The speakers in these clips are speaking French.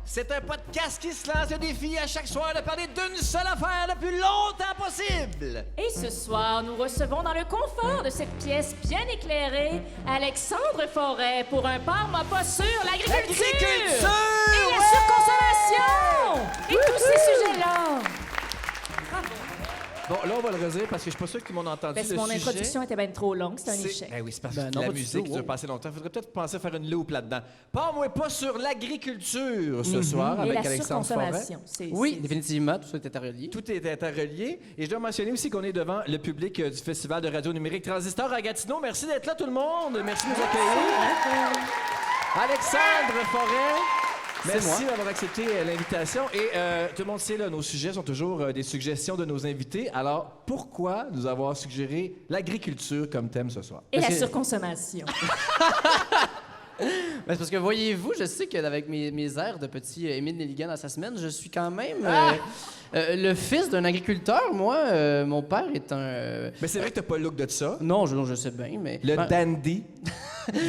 C'est un podcast qui se lance le défi à chaque soir de parler d'une seule affaire le plus longtemps possible. Et ce soir, nous recevons dans le confort de cette pièce bien éclairée Alexandre Forêt pour un pas sur l'agriculture et la surconsommation et tous ces sujets-là. Bon, là, on va le redire parce que je suis pas sûr que tout le monde a entendu Parce que le mon sujet. introduction était bien trop longue, c'était un échec. Ben oui, c'est parce Ben que non, la pas du musique tout, dure pas assez longtemps. Faudrait peut-être penser à faire une loupe là-dedans. Parle-moi pas sur l'agriculture ce soir Et avec la Alexandre Forêt. surconsommation. Oui, définitivement, tout ça est interrelié. Tout est interrelié. Et je dois mentionner aussi qu'on est devant le public du Festival de radio numérique Transistor à Gatineau. Merci d'être là, tout le monde. Merci de nous accueillir. Alexandre Forêt. Merci d'avoir accepté l'invitation. Et tout le monde sait, là, nos sujets sont toujours des suggestions de nos invités. Alors, pourquoi nous avoir suggéré l'agriculture comme thème ce soir? Et Parce la que- surconsommation. Ben, c'est parce que voyez-vous, je sais qu'avec mes airs de petit Émile Nelligan dans sa semaine, je suis quand même le fils d'un agriculteur. Moi, mon père est un... Mais c'est vrai que t'as pas le look de ça. Non, je sais bien, mais... Le Ben, dandy.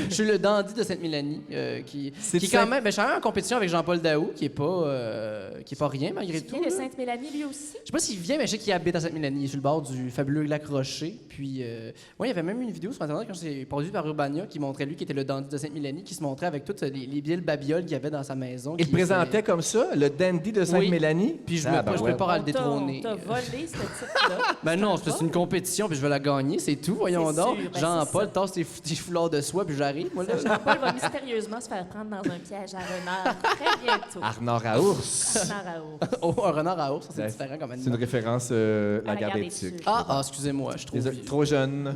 je suis le dandy de Sainte-Mélanie, qui C'est quand même... Ben, je suis en compétition avec Jean-Paul Daou, qui est pas rien, malgré Tu tout. viens de là. Sainte-Mélanie, lui aussi? Je sais pas s'il vient, mais je sais qu'il habite à Sainte-Mélanie. Il est sur le bord du fabuleux lac Rocher. Puis, il y avait même une vidéo sur Internet quand c'est produit par Urbania qui montrait lui qui était le dandy de Sainte-Mélanie, qui se montrait avec toutes les belles babioles qu'il y avait dans sa maison. Il qui te présentait comme ça, le dandy de Sainte-Mélanie. Puis je prépare à le détrôner. T'as volé ce type-là. Ben non, c'est une compétition, puis je vais la gagner, c'est tout, voyons C'est donc. sûr, ben Jean-Paul, c'est ça. tasse tes foulards de soie, puis j'arrive, moi, là. Jean-Paul va mystérieusement se faire prendre dans un piège à renard très bientôt. Arnard à ours. Renard à ours. Oh, un renard à ours, ça, c'est Ouais. différent comme C'est une animal. référence À la garde des tucs. Excusez-moi, je suis trop vieux. Trop jeune.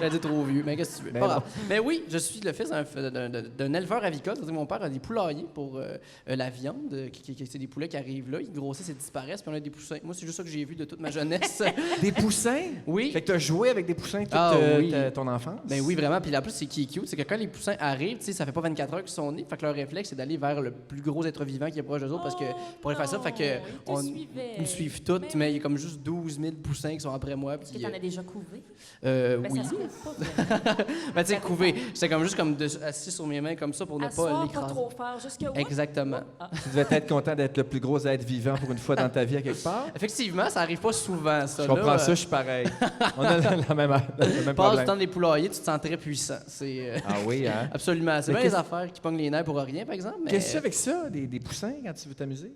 J'ai dit trop vieux, mais qu'est-ce que tu veux? Ben Pas non. grave. Mais oui, je suis le fils d'un éleveur avicole. C'est-à-dire que mon père a des poulaillers pour la viande. C'est des poulets qui arrivent là, ils grossissent et disparaissent, puis on a des poussins. Moi, c'est juste ça que j'ai vu de toute ma jeunesse. Des poussins? Oui. Fait que t'as joué avec des poussins toute Oui. ton enfance? Ben oui, vraiment. Puis en plus, c'est qui est cute, c'est que quand les poussins arrivent, tu sais, ça fait pas 24 heures qu'ils sont nés. Fait que leur réflexe, c'est d'aller vers le plus gros être vivant qui est proche d'eux autres, parce que pour aller faire ça, fait que ils me suivent toutes, mais il y a comme juste 12 000 poussins qui sont après moi. Est-ce que t'en as déjà couvé? Oui. Ça se fait pas vraiment. Ben, tu sais, couvé. J'étais comme juste comme assis sur mes mains comme ça pour ne pas Asseoir, pas l'écraser. trop fort, jusqu'à où? Exactement. Tu devais être content d'être le plus gros être vivant pour une fois dans ta vie à quelque part. Effectivement, ça arrive pas souvent, ça. Je comprends là. ça, je suis pareil. On a le même Passe du problème. temps des poulaillers, tu te sens très puissant. C'est Ah oui, hein? absolument. C'est Mais bien les qu'est-ce- affaires qui pognent les nerfs pour rien, par exemple. Mais... Qu'est-ce que tu fais avec ça, des poussins, quand tu veux t'amuser?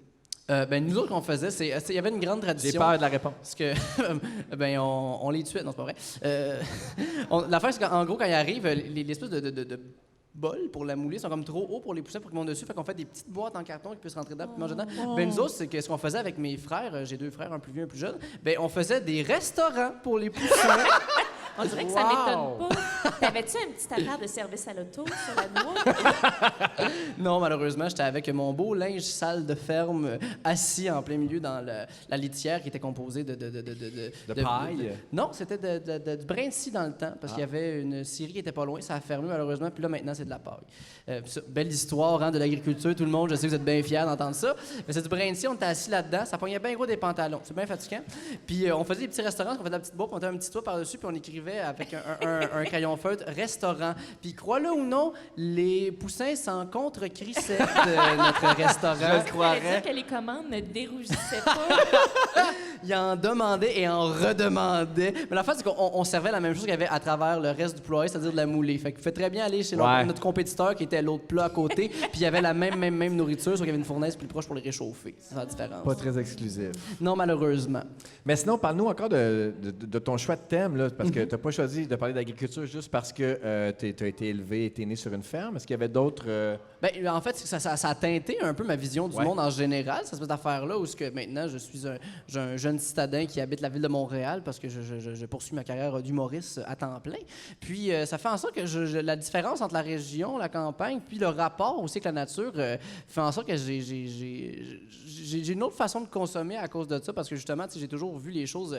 Ben, nous autres, qu'on faisait, il y avait une grande tradition. J'ai peur de la réponse. Parce que, ben, on les tuait. Non, c'est pas vrai. L'affaire, c'est qu'en gros, quand ils arrivent, l'espèce de bols pour la mouler sont comme trop hauts pour les poussins pour qu'ils montent dessus. Fait qu'on fait des petites boîtes en carton qui puissent rentrer dedans et manger dedans. Ben, nous autres, c'est que ce qu'on faisait avec mes frères, j'ai deux frères, un plus vieux, un plus jeune, ben, on faisait des restaurants pour les poussins. On dirait que ça Wow! m'étonne pas. T'avais-tu un petit affaire de service à l'auto sur la noix? Non, malheureusement, j'étais avec mon beau linge sale de ferme, assis en plein milieu dans la litière qui était composée de paille? Non, c'était du brin de scie dans le temps, parce qu'il y avait une scierie qui était pas loin. Ça a fermé, malheureusement, puis là, maintenant, c'est de la paille. Belle histoire hein, de l'agriculture, tout le monde. Je sais que vous êtes bien fiers d'entendre ça. Mais c'est du brin de scie, on était assis là-dedans. Ça pognait bien gros des pantalons. C'est bien fatigant. Puis on faisait des petits restaurants, on faisait de la petite boîte, on mettait un petit toit par-dessus, puis on écrivait avec un crayon feutre « restaurant ». Puis crois-le ou non, les poussins s'en contre-crissaient de notre restaurant. Je le Dire croirais. que les commandes ne dérougissaient pas. Ils en demandaient et en redemandaient. Mais la fin, c'est qu'on servait la même chose qu'il y avait à travers le reste du poulailler, c'est-à-dire de la moulée. Fait que fait très bien aller chez notre compétiteur qui était à l'autre plat à côté, puis il y avait la même nourriture, sauf qu'il y avait une fournaise plus proche pour les réchauffer. C'est la différence. Pas très exclusif. Non, malheureusement. Mais sinon, parle-nous encore de ton choix de thème, là, parce que tu n'as pas choisi de parler d'agriculture juste parce que tu as été élevé et tu es né sur une ferme. Est-ce qu'il y avait d'autres... Ben, en fait, ça a teinté un peu ma vision du Ouais. monde en général, cette espèce d'affaire-là, où maintenant, je suis un jeune citadin qui habite la ville de Montréal parce que je poursuis ma carrière d'humoriste à temps plein. Puis, ça fait en sorte que la différence entre la région, la campagne, puis le rapport aussi avec la nature fait en sorte que j'ai une autre façon de consommer à cause de ça, parce que justement, tu sais, j'ai toujours vu les choses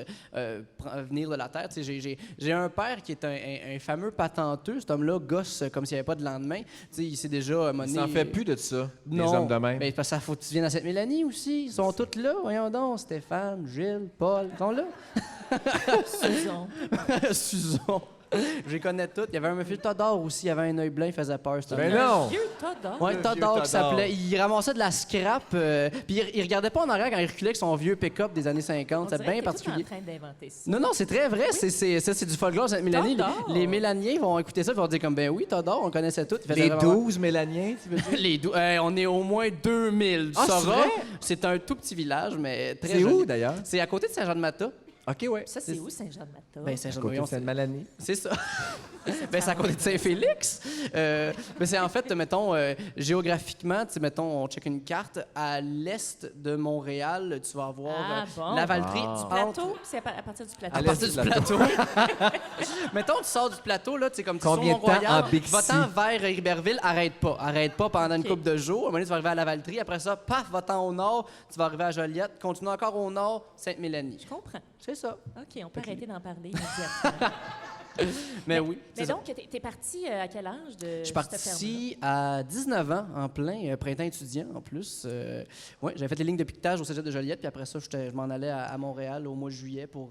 venir de la terre. Tu sais, j'ai un père qui est un fameux patenteux. Cet homme-là gosse comme s'il n'y avait pas de lendemain. Tu sais, il s'est déjà Ça n'en fait plus de ça, des non. hommes de même. Mais parce que ça faut que tu viennes à Sainte-Mélanie aussi. Ils sont tous là. Voyons donc. Stéphane, Gilles, Paul. Ils sont là. Susan. Suzon. Je les connais toutes. Il y avait un monsieur Todor aussi, il avait un œil blanc, il faisait peur. Ben non! Vieux Todor. Ouais, Le Todor vieux qui Todor. s'appelait. Il ramassait de la scrap, puis il regardait pas en arrière quand il reculait avec son vieux pick-up des années 50. C'est bien particulier. En train d'inventer ça. Non, c'est très vrai. C'est du folklore Sainte-Mélanie. Todor. Les Mélaniens vont écouter ça et vont dire comme, ben oui, Todor, on connaissait tout. Il faisait Les vraiment- 12 Mélaniens, tu veux dire? Les on est au moins 2000. Ah, c'est Sora, vrai? c'est un tout petit village, mais très C'est joli. où, d'ailleurs? C'est à côté de Saint-Jean-de-Mata. OK, ouais. Ça, c'est où, Saint-Jean-de-Mata? Ben, À Saint-Jean-de-Mata, côté de Sainte-Mélanie. c'est ça. Ben, c'est à côté de Saint-Félix. Mais c'est en fait, mettons, géographiquement, tu sais, mettons, on check une carte, à l'est de Montréal, tu vas avoir Ah, bon. la Valtrie. Ah. Tu Plateau? C'est à partir du plateau. À l'est partir du du plateau. mettons, tu sors du plateau, là, tu sais, comme tu Combien de temps en Bixi? va-t'en vers Héberville, arrête pas. Arrête pas pendant une Ok. couple de jours. À un moment donné, tu vas arriver à la Valtrie. Après ça, paf, va-t'en au nord, tu vas arriver à Joliette. Continue encore au nord, Sainte-Mélanie. Je comprends. C'est ça. OK, on peut arrêter d'en parler immédiatement. Mais oui, c'est Mais ça. donc, t'es parti à quel âge de Je suis cette parti à 19 ans, en plein printemps étudiant, en plus. Ouais, j'avais fait les lignes de piquetage au cégep de Joliette, puis après ça, je m'en allais à Montréal au mois de juillet pour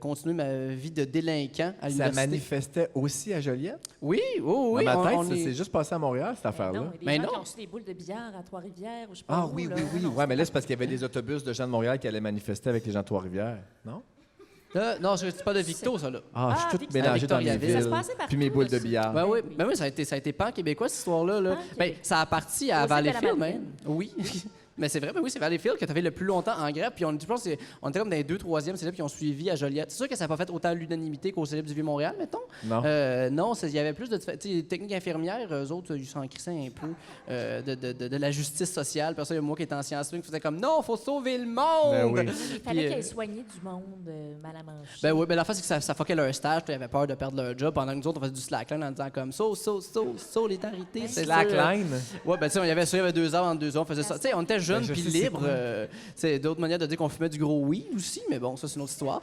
continuer ma vie de délinquant à Ça l'université. manifestait aussi à Joliette? Oui, oui. Dans ma tête, on ça est- s'est juste passé à Montréal, cette ferme-là? affaire-là. Non, il y a Mais des gens non. qui ont reçu des boules de billard à Trois-Rivières ou je sais pas Ah où, oui, là. oui, oui. Non, Ouais, mais là, c'est parce qu'il y avait des autobus de gens de Montréal qui allaient manifester avec les gens de Trois-Rivières, non? Non, c'est pas de Victo, ça, là. Ah, je suis Ah, tout Victor. mélangé dans les Victoriaville. Ça se villes. passait partout, Puis mes boules de ça. billard. Ben oui, oui. ben oui, ça a été pan québécois, cette histoire-là. Là. Pan Ben, québécois. ça a parti à Au Cégep de la Valleyfield, Madeleine. même. Oui. Mais c'est vrai, ben oui, c'est Valleyfield que tu avais le plus longtemps en grève. Puis je pense qu'on était comme dans les 2e, 3e cégeps qui ont suivi à Joliette. C'est sûr que ça n'a pas fait autant l'unanimité qu'au cégep du Vieux-Montréal, mettons. Non. Non, il y avait plus de. Tu sais, les techniques infirmières, eux autres, ils s'en crissaient un peu de la justice sociale. Puis ça, il y a moi qui étais en sciences qui faisait comme non, faut sauver le monde. Ben oui. Il fallait Puis, qu'elle soigner du monde mal à manger. Ben oui, ben la fois, c'est que ça fuckait leur stage, puis ils avaient peur de perdre leur job pendant que nous autres, on faisait du slackline en disant comme solidarité, c'est Slackline. Ouais, ben tu sais, il y avait 2 heures entre 2 heures, on faisait ça. Tu sais, on était jeunes Ben, je puis sais c'est libres. quoi. C'est d'autres manières de dire qu'on fumait du gros weed aussi, mais bon, ça, c'est une autre histoire.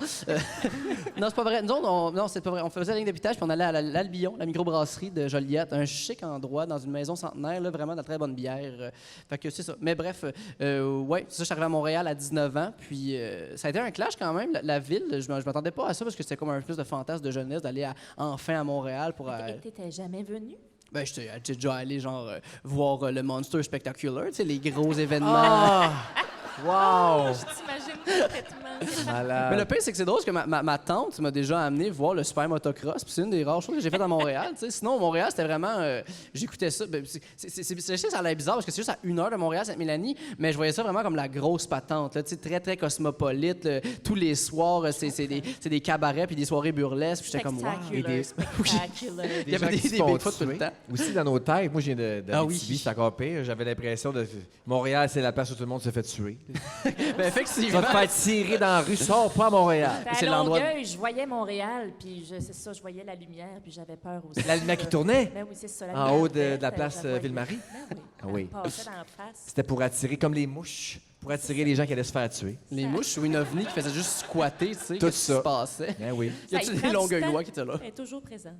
Non, c'est pas vrai. Nous autres, non, c'est pas vrai. On faisait la ligne d'habitage, puis on allait à l'Albion, la microbrasserie de Joliette, un chic endroit dans une maison centenaire, là, vraiment de la très bonne bière. Fait que c'est ça. Mais bref, ouais, c'est ça, je suis arrivé à Montréal à 19 ans, puis ça a été un clash quand même. La ville, je m'attendais pas à ça parce que c'était comme un plus de fantasme de jeunesse d'aller enfin à Montréal pour. Et t'étais jamais venu? Ben, j'étais déjà allé, genre, voir le Monster Spectacular, tu sais, les gros événements. Ah! Wow! Je t'imagine parfaitement. Malade. Mais le pire, c'est que c'est drôle parce que ma tante m'a déjà amené voir le super motocross. Puis c'est une des rares choses que j'ai faites à Montréal. Tu sais. Sinon, Montréal, c'était vraiment. J'écoutais ça. Ben, je sais que ça a l'air bizarre parce que c'est juste à 1 heure de Montréal, Sainte-Mélanie. Mais je voyais ça vraiment comme la grosse patente. Là, tu sais, très, très cosmopolite. Là. Tous les soirs, c'est des cabarets puis des soirées burlesques. Puis j'étais comme, wow. Spectacular, spectacular. Il y avait gens qui des se font Bigfoot tout le tuer. temps. Aussi dans nos têtes, moi je viens de Ah oui. c'est encore pire. J'avais l'impression de Montréal, c'est la place où tout le monde se fait tuer. Ben, Tu effectivement. vas te faire tirer dans la rue, sors pas à Montréal. C'est À l'endroit- Longueuil, je voyais Montréal, puis c'est ça, je voyais la lumière, puis j'avais peur aussi. La lumière qui tournait Ben oui, c'est ça. La en lumière haut de verte, la place je la voyais. Ville-Marie. Ben oui. Ah oui. Elle passait dans la face. C'était pour attirer, comme les mouches, pour attirer les gens qui allaient se faire tuer. Les mouches ou une ovni qui faisait juste squatter, tu sais, Tout qu'est-ce qui ça. se passait. Ben oui. Y Ça a-tu y des prend du Longueuillois temps. qui étaient là? Elle est toujours présente.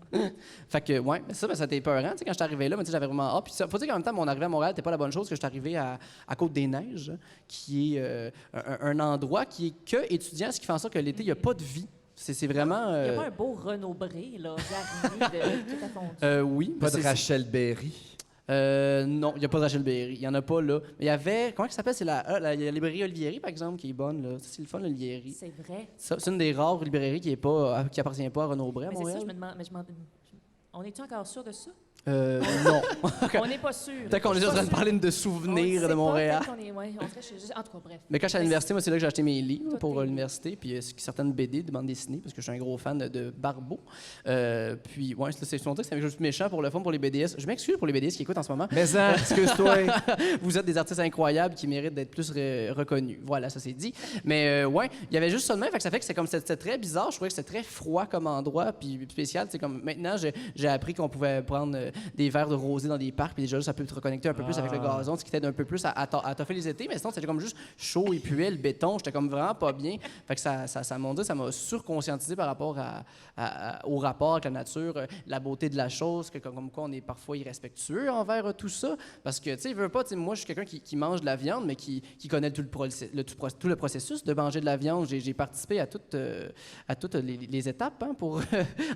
Fait que, ouais, mais ça, ben, ça a été peurant, tu sais, quand je suis arrivé là, mais tu sais, j'avais vraiment hâte. Puis ça, faut dire qu'en même temps, mon arrivée à Montréal n'était pas la bonne chose, que je suis arrivé à Côte-des-Neiges, qui est un endroit qui est que étudiant, ce qui fait en sorte que l'été, il n'y a pas de vie. C'est vraiment... Il n'y a pas un beau Renaud Bré, là, garni de tout à fond. oui. Pas de Rachel Berry. Non, il n'y a pas de Rachel Berry. Il n'y en a pas là. Mais il y avait... Comment ça s'appelle? C'est la librairie Olivieri, par exemple, qui est bonne. Là. Ça, c'est le fun, l'Olivieri. C'est vrai. Ça, c'est une des rares librairies qui appartient pas à Renaud Bré à Mais c'est ça, Montréal. je me demande. Mais on est-tu encore sûr de ça? Non. On n'est pas sûr. Peut-être qu'on est juste en train de parler de souvenirs de Montréal. Ouais, on serait en tout cas, bref. Mais quand j'étais à l'université, moi, c'est là que j'ai acheté mes livres Tout pour est- l'université, puis certaines BD, de bande dessinée, parce que je suis un gros fan de Barbeau. Puis, ouais, c'est longtemps que c'est juste méchant pour le fun, pour les BDS. Je m'excuse pour les BDS qui écoutent en ce moment. Mais en, excuse-toi. Vous êtes des artistes incroyables qui méritent d'être plus reconnus. Voilà, ça c'est dit. Mais ouais, il y avait juste ça de même, fait que ça fait que c'était très bizarre. Je trouvais que c'était très froid comme endroit, puis spécial. C'est comme maintenant, j'ai appris qu'on pouvait prendre des verres de rosée dans des parcs, puis déjà, ça peut te reconnecter un peu plus avec le gazon, ce qui t'aide un peu plus à toffer les étés, mais sinon, c'était comme juste chaud et puait, le béton, j'étais comme vraiment pas bien. Fait que ça m'a surconscientisé par rapport au rapport avec la nature, la beauté de la chose, que comme quoi on est parfois irrespectueux envers tout ça, parce que, tu sais, il veut pas, moi, je suis quelqu'un qui mange de la viande, mais qui connaît tout le processus de manger de la viande. J'ai participé à toutes les étapes pour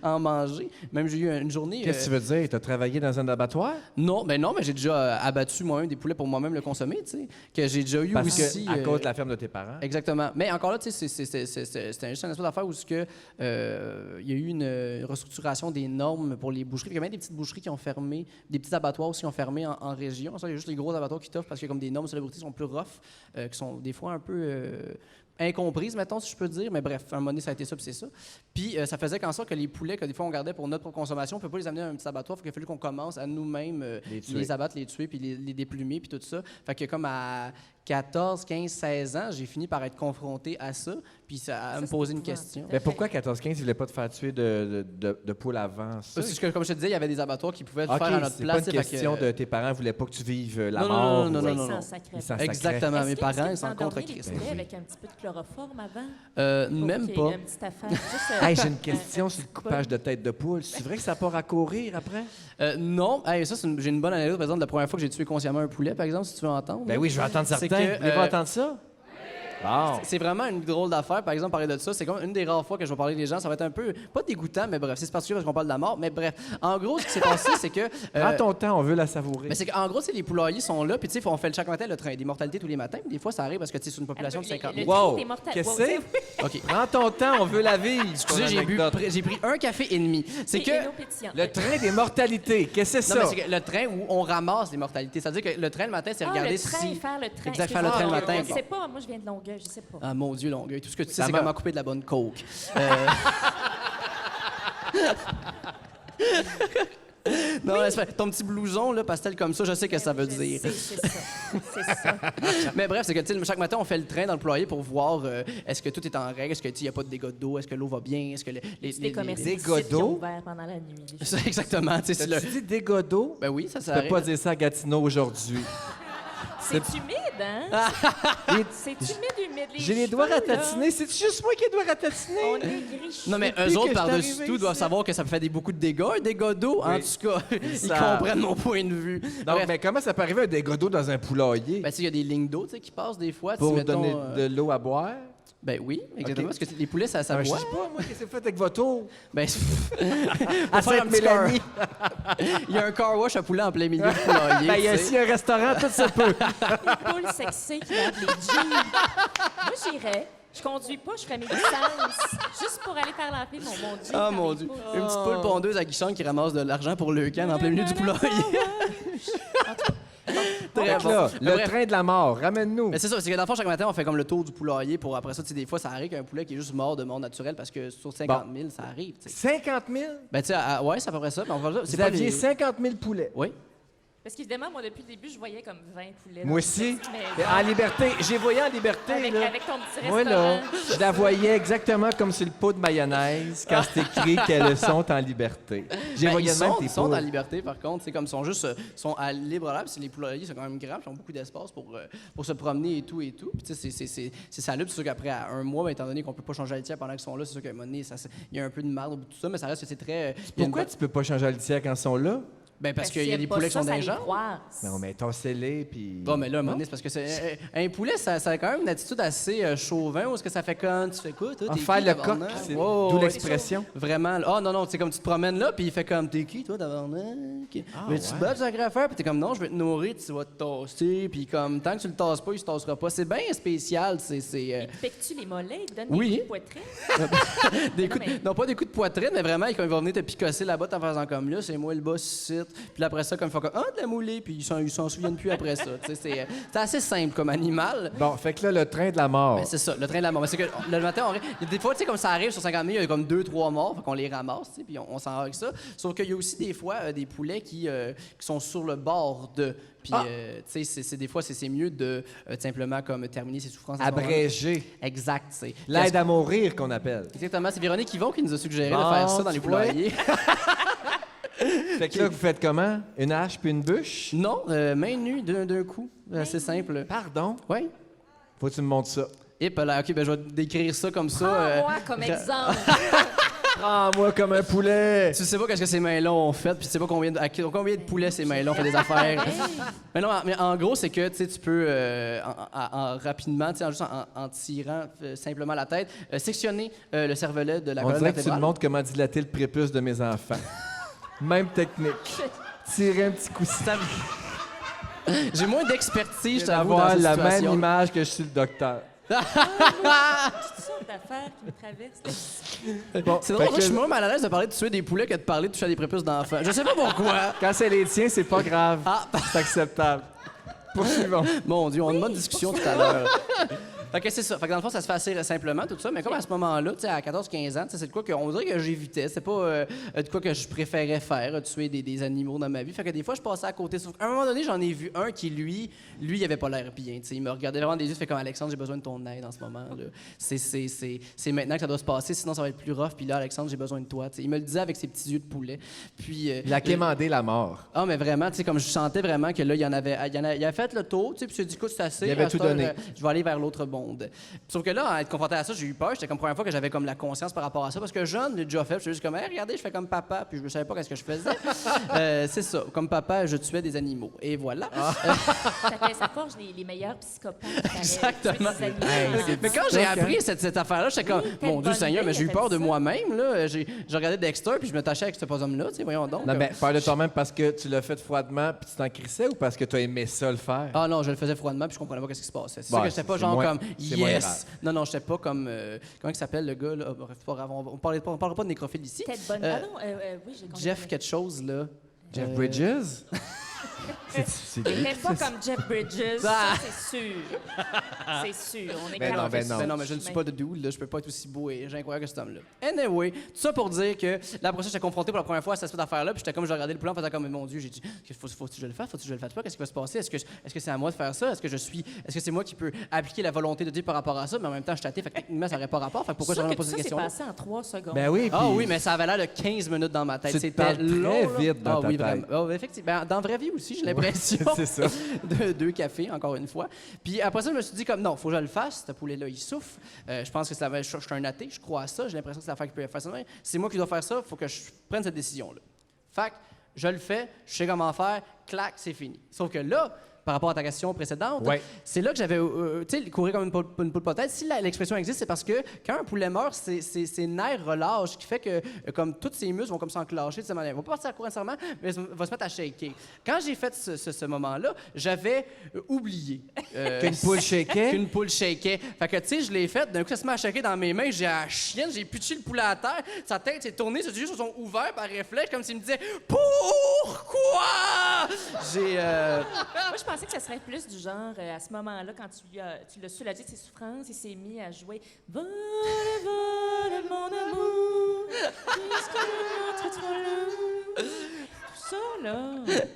en manger. Même j'ai eu une journée... Qu'est-ce que tu veux dire? Tu as travaillé dans un abattoir? Non, mais j'ai déjà abattu moi-même des poulets pour moi-même le consommer, tu sais, que j'ai déjà eu aussi... À cause de la ferme de tes parents? Exactement. Mais encore là, tu sais, c'était juste un espèce d'affaire où il y a eu une restructuration des normes pour les boucheries. Il y a même des petites boucheries qui ont fermé, des petits abattoirs aussi qui ont fermé en région. Ça, il y a juste les gros abattoirs qui t'offrent parce que comme des normes sur la qui sont plus rough, qui sont des fois un peu incomprises, mettons, si je peux dire. Mais bref, à un moment donné, ça a été ça, puis c'est ça. Puis ça faisait qu'en sorte que les poulets que des fois on gardait pour notre propre consommation, on ne peut pas les amener à un petit abattoir. Il a fallu qu'on commence à nous-mêmes les abattre, les tuer, puis les déplumer, puis tout ça. Fait que comme à 14, 15, 16 ans, j'ai fini par être confronté à ça, puis à me poser une question. Mais pourquoi 14, 15, ils ne voulaient pas te faire tuer de poules avant ça? Parce que, comme je te disais, il y avait des abattoirs qui pouvaient le faire à notre place. C'est pas une question de tes parents ne voulaient pas que tu vives la mort. Non. Ils s'en Exactement. Mes parents, ils sont contre Christ. Christ. Avec un petit peu de chloroforme avant? Même pas. Une petite affaire. J'ai une question sur le coupage de tête de poule. C'est vrai que ça part à courir après? Non. Ça, j'ai une bonne anecdote. Par exemple, la première fois que j'ai tué consciemment un poulet, par exemple, si tu veux entendre. Ben oui, je vais entendre certains. Voulez-vous entendre ça? Bon. C'est vraiment une drôle d'affaire. Par exemple, parler de ça, c'est comme une des rares fois que je vais parler des gens. Ça va être un peu, pas dégoûtant, mais bref, c'est particulier parce qu'on parle de la mort. Mais bref, en gros, ce qui s'est passé, c'est que... Prends ton temps, on veut la savourer. Mais c'est qu'en gros, les poulaillers sont là, puis tu sais, on fait chaque matin le train des mortalités tous les matins. Des fois, ça arrive parce que tu sais, c'est une population de 50 000. Wow! Qu'est-ce que c'est? OK. Prends ton temps, on veut la vivre. Excusez, j'ai pris un café et demi. C'est que... Le train des mortalités, qu'est-ce que c'est ça? Non, mais c'est que le train où on ramasse les mortalités. C'est-à-dire que le train le matin, c'est regarder si... faire le train. Exact, faire le train le matin. Je sais pas, moi je viens de Longueuil, je sais pas. Ah mon Dieu, Longueuil. Tout ce que tu sais, c'est comment couper de la bonne coke. Non, ton petit blouson, là, pastel comme ça, je sais que ça veut dire. C'est ça. Mais bref, c'est que tu sais, chaque matin, on fait le train dans le poulailler pour voir est-ce que tout est en règle, est-ce qu'il n'y a pas de dégâts d'eau, est-ce que l'eau va bien, est-ce que les dégâts d'eau ouverts pendant la nuit. Exactement. Tu dis dégâts d'eau? Ben oui, ça arrive. Tu peux pas dire ça à Gatineau aujourd'hui. C'est humide, hein? C'est humide. J'ai les doigts ratatiner. C'est juste moi qui ai les doigts ratatiner? On est gris. Non, mais eux autres, par-dessus tout, doivent savoir que ça fait beaucoup de dégâts, un dégât d'eau. Oui. En tout cas, ils comprennent mon point de vue. Donc, mais comment ça peut arriver un dégât d'eau dans un poulailler? Ben, il y a des lignes d'eau qui passent des fois. Pour donner de l'eau à boire? Ben oui, exactement. Parce que les poulets, ça boit. Je sais pas, moi, qu'est-ce que vous faites avec votre eau? Ben, à Sainte-Mélanie. Il y a un car wash à poulet en plein milieu du poulailler. Ben, il y a aussi un restaurant, tout se peut. Les poules sexées qui lavent les jeans. Moi, j'irais. Je conduis pas, je ferais mes licences juste pour aller faire laver mon Dieu. Ah, mon Dieu. Une petite poule pondeuse à guichon qui ramasse de l'argent pour le canne en plein milieu du poulailler. Très bon. Là, le train de la mort, ramène-nous. Mais c'est ça, c'est que dans le fond, chaque matin, on fait comme le tour du poulailler pour après ça, tu sais, des fois, ça arrive qu'un poulet qui est juste mort de mort naturelle parce que sur 50 000, ça arrive. T'sais. 50 000? Ben, tu sais, ouais, c'est à peu près ça. Mais vous aviez 50 000 poulets? Oui. Parce qu'évidemment, moi, depuis le début, je voyais comme 20 poulets. Moi aussi. En liberté. J'ai voyé en liberté. Avec ton petit restaurant. Moi, là, je la voyais exactement comme sur le pot de mayonnaise quand c'est écrit qu'elles sont en liberté. J'ai voyé ils sont en liberté, par contre. C'est comme ils sont à libre l'air. Les poulaillers sont quand même grands. Ils ont beaucoup d'espace pour se promener et tout. Puis, tu sais, c'est salubre. C'est sûr qu'après, un mois, étant donné qu'on peut pas changer la litière pendant qu'ils sont là, c'est sûr qu'à un moment donné, il y a un peu de marde au bout de tout ça, mais ça reste que c'est très... Pourquoi tu peux pas changer la litière quand ils sont là? Ben parce qu'il y a des poulets qui sont dans les jambes. Non, mais tossez-les, puis... Bon, mais là, à un moment donné, c'est parce que un poulet, ça a quand même une attitude assez chauvin, où est-ce que ça fait quand tu fais quoi, toi? Faire le coq, c'est d'où l'expression. Vraiment. Ah, non, c'est comme tu te promènes là, puis il fait comme, t'es qui, toi, tabarnak? Mais tu te bats, tu as rien à faire, puis t'es comme, non, je vais te nourrir, tu vas te tasser, puis comme, tant que tu le tasses pas, il se tassera pas. C'est bien spécial, Il te pique-tu les mollets? Il te donne des coups de poitrine? Non, pas des coups de poitrine, mais vraiment, quand il va venir te picosser là-bas, en faisant comme là, c'est moi le boss ici. Puis après ça, comme il faut comme, de la moulée, puis ils s'en souviennent plus après ça. C'est assez simple comme animal. Bon, fait que là, le train de la mort. Ben, c'est ça, le train de la mort. Mais c'est que le matin, des fois, tu sais, comme ça arrive sur 50 000, il y a comme 2-3 morts, fait qu'on les ramasse, puis on s'en va avec ça. Sauf qu'il y a aussi des fois des poulets qui sont sur le bord de. Puis, tu sais, des fois, c'est mieux de simplement comme terminer ses souffrances. Abréger. Exact, c'est. L'aide à mourir qu'on appelle. Exactement, c'est Véronique Yvon qui nous a suggéré de faire ça dans les poulaillers. Fait que là, vous faites comment? Une hache puis une bûche? Non, main nue d'un coup. C'est simple. Pardon? Oui. Faut que tu me montres ça. Et là, OK, ben je vais décrire ça comme ça. Prends-moi comme exemple. Prends-moi comme un poulet! Tu sais pas qu'est-ce que ces mains-là ont fait, puis tu sais pas combien de poulets ces mains-là ont fait des affaires. Mais non, mais en gros, c'est que tu peux rapidement, juste en tirant simplement la tête, sectionner le cervelet de la On colonne dirait que tu me vertébrale. montres comment dilater le prépuce de mes enfants. Même technique. Tirer un petit coup J'ai moins d'expertise, je t'avoue, dans d'avoir cette la même situation. image que je suis le docteur. Toutes sortes d'affaires qui me traversent. Bon, C'est fait drôle, que moi, je suis moins mal à l'aise de parler de tuer des poulets que de parler de toucher à des prépuces d'enfants. Je sais pas pourquoi. quand c'est les tiens, c'est pas grave. Ah. C'est acceptable. Poursuivons. Mon Dieu, on a une bonne discussion tout à l'heure. Fait que c'est ça. Fait que dans le fond, ça se fait assez simplement, tout ça. Mais comme à ce moment-là, tu sais, à 14-15 ans, c'est de quoi qu'on dirait que j'évitais. C'est pas de quoi que je préférais faire, tuer des animaux dans ma vie. Fait que des fois, je passais à côté. Sauf qu'à un moment donné, j'en ai vu un qui, lui, il avait pas l'air bien. Tu sais, il me regardait vraiment des yeux, fait comme Alexandre, j'ai besoin de ton aide en ce moment. Là. C'est maintenant que ça doit se passer, sinon ça va être plus rough. Puis là, Alexandre, j'ai besoin de toi. Tu sais, il me le disait avec ses petits yeux de poulet. Puis Il a quémandé la mort. ah, mais vraiment, tu sais, comme je sentais vraiment que là, il a fait le tour, tu sais, puis il s'est dit, écoute, c'est assez. Il avait à tout cette heure, donné. Je vais aller vers l'autre monde. Sauf que là, à être confronté à ça, j'ai eu peur. J'étais comme première fois que j'avais comme la conscience par rapport à ça, parce que jeune, j'ai déjà fait. Je suis juste comme, hey, regardez, je fais comme papa, puis je ne savais pas qu'est-ce que je faisais. C'est ça. Comme papa, je tuais des animaux. Et voilà. Ça forge les meilleurs psychopathes. Exactement. Hey, Mais quand j'ai appris cette affaire-là, j'étais comme, quelle mon Dieu bonne Seigneur, mais idée, j'ai eu elle a peur fait de ça. moi-même. Là. J'ai regardé Dexter, puis je me tâchais avec ce homme-là, tu sais, voyons donc. Non, mais peur de toi-même parce que tu l'as fait froidement puis tu t'en crissais ou parce que tu as aimé ça le faire? Ah non, je le faisais froidement puis je comprenais pas qu'est-ce qui se passait. C'est Bah, sûr que j'étais pas c'est genre moins- comme c'est moins grave. yes. Non non, j'étais pas comme comment il s'appelle le gars là. Ah, bref, pas grave, on parlera pas de nécrophile ici. Tête bonne. Ah non, oui, j'ai compris. Jeff quelque chose là. Jeff Bridges? c'est Il n'est pas comme Jeff Bridges, Ah! ça, c'est sûr. C'est sûr, on est Ben non, capable ben de non. Ben non, mais je ne suis pas de dude, là. Je peux pas être aussi beau et incroyable que cet homme-là. Anyway, tout ça pour dire que là, après ça, j'étais confronté pour la première fois à cette espèce d'affaire-là, puis j'étais comme, je regardais le plan en faisant comme, mon Dieu, j'ai dit, faut que je le fasse, faut que je le fasse pas, qu'est-ce qui va se passer? Est-ce que c'est à moi de faire ça? Est-ce que c'est moi qui peux appliquer la volonté de Dieu par rapport à ça? Mais en même temps, je tâtais, fait que techniquement, ça n'aurait pas rapport. Fait que pourquoi Sûr j'aurais que posé tout cette ça s'est question-là? passé en 3 secondes. Ben oui, Ah puis oui, mais ça avait l'air de 15 minutes dans ma tête. tu te C'était parles très long, là. vite dans ah, ta oui, tête. vraiment. Ah, effectivement. Ben, dans la vraie vie aussi, j'ai l'impression. c'est ça. De 2 cafés, encore une fois. Puis après ça, je me suis dit comme, non, faut que je le fasse. Ce poulet-là, il souffre. Je pense que je suis un athée, je crois à ça. J'ai l'impression que c'est l'affaire qui peut faire ça. C'est moi qui dois faire ça, faut que je prenne cette décision-là. Fait que je le fais, je sais comment faire, clac, c'est fini. Sauf que là, par rapport à ta question précédente, Ouais. c'est là que j'avais, tu sais, courir comme une poule potette. Si l'expression existe, c'est parce que quand un poulet meurt, ses nerfs relâchent, ce qui fait que comme tous ses muscles vont comme s'enclencher de cette manière. Ils vont pas partir à courir nécessairement, mais ils vont se mettre à shaker. Quand j'ai fait ce moment-là, j'avais oublié Qu'une poule shakeait? qu'une poule shakeait. Fait que, tu sais, je l'ai fait. D'un coup, ça se met à shaker dans mes mains. J'ai la chienne, j'ai pitché le poulet à terre. Sa tête s'est tournée, ses yeux se sont ouverts par réflexe, comme s'il me disait « Pourquoi? » J'ai... Moi, je pensais que ça serait plus du genre, à ce moment-là, quand tu l'as soulagé de ses souffrances, il s'est mis à jouer « Vole, vole, mon amour, jusqu'à notre trop loin. » Tout ça, là.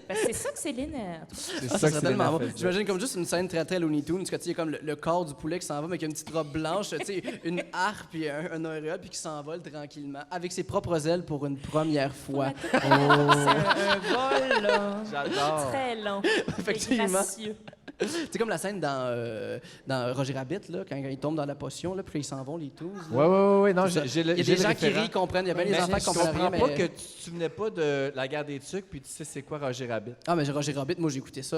Ben, c'est ça que Céline a... C'est ça ça serait que tellement c'est bon. J'imagine comme juste une scène très très Looney Tunes, que tu sais, il y a comme le corps du poulet qui s'en va, mais qui a une petite robe blanche, tu sais, une harpe puis un auréole, puis qui s'envole tranquillement, avec ses propres ailes pour une première fois. C'est un vol, là. J'adore. Très long. Effectivement. Et gracieux. C'est comme la scène dans Roger Rabbit, là, quand ils tombent dans la potion, là, puis ils s'en vont, les tous. Ouais. Non, C'est ça. j'ai Il y a le des gens qui référent. rient, comprennent. Il y a bien des Mais enfants qui je comprennent comprends rien, pas mais... que tu te souvenais pas de la guerre des tucs, puis tu sais c'est quoi Roger Rabbit. Ah, mais Roger Rabbit, moi, j'ai écouté ça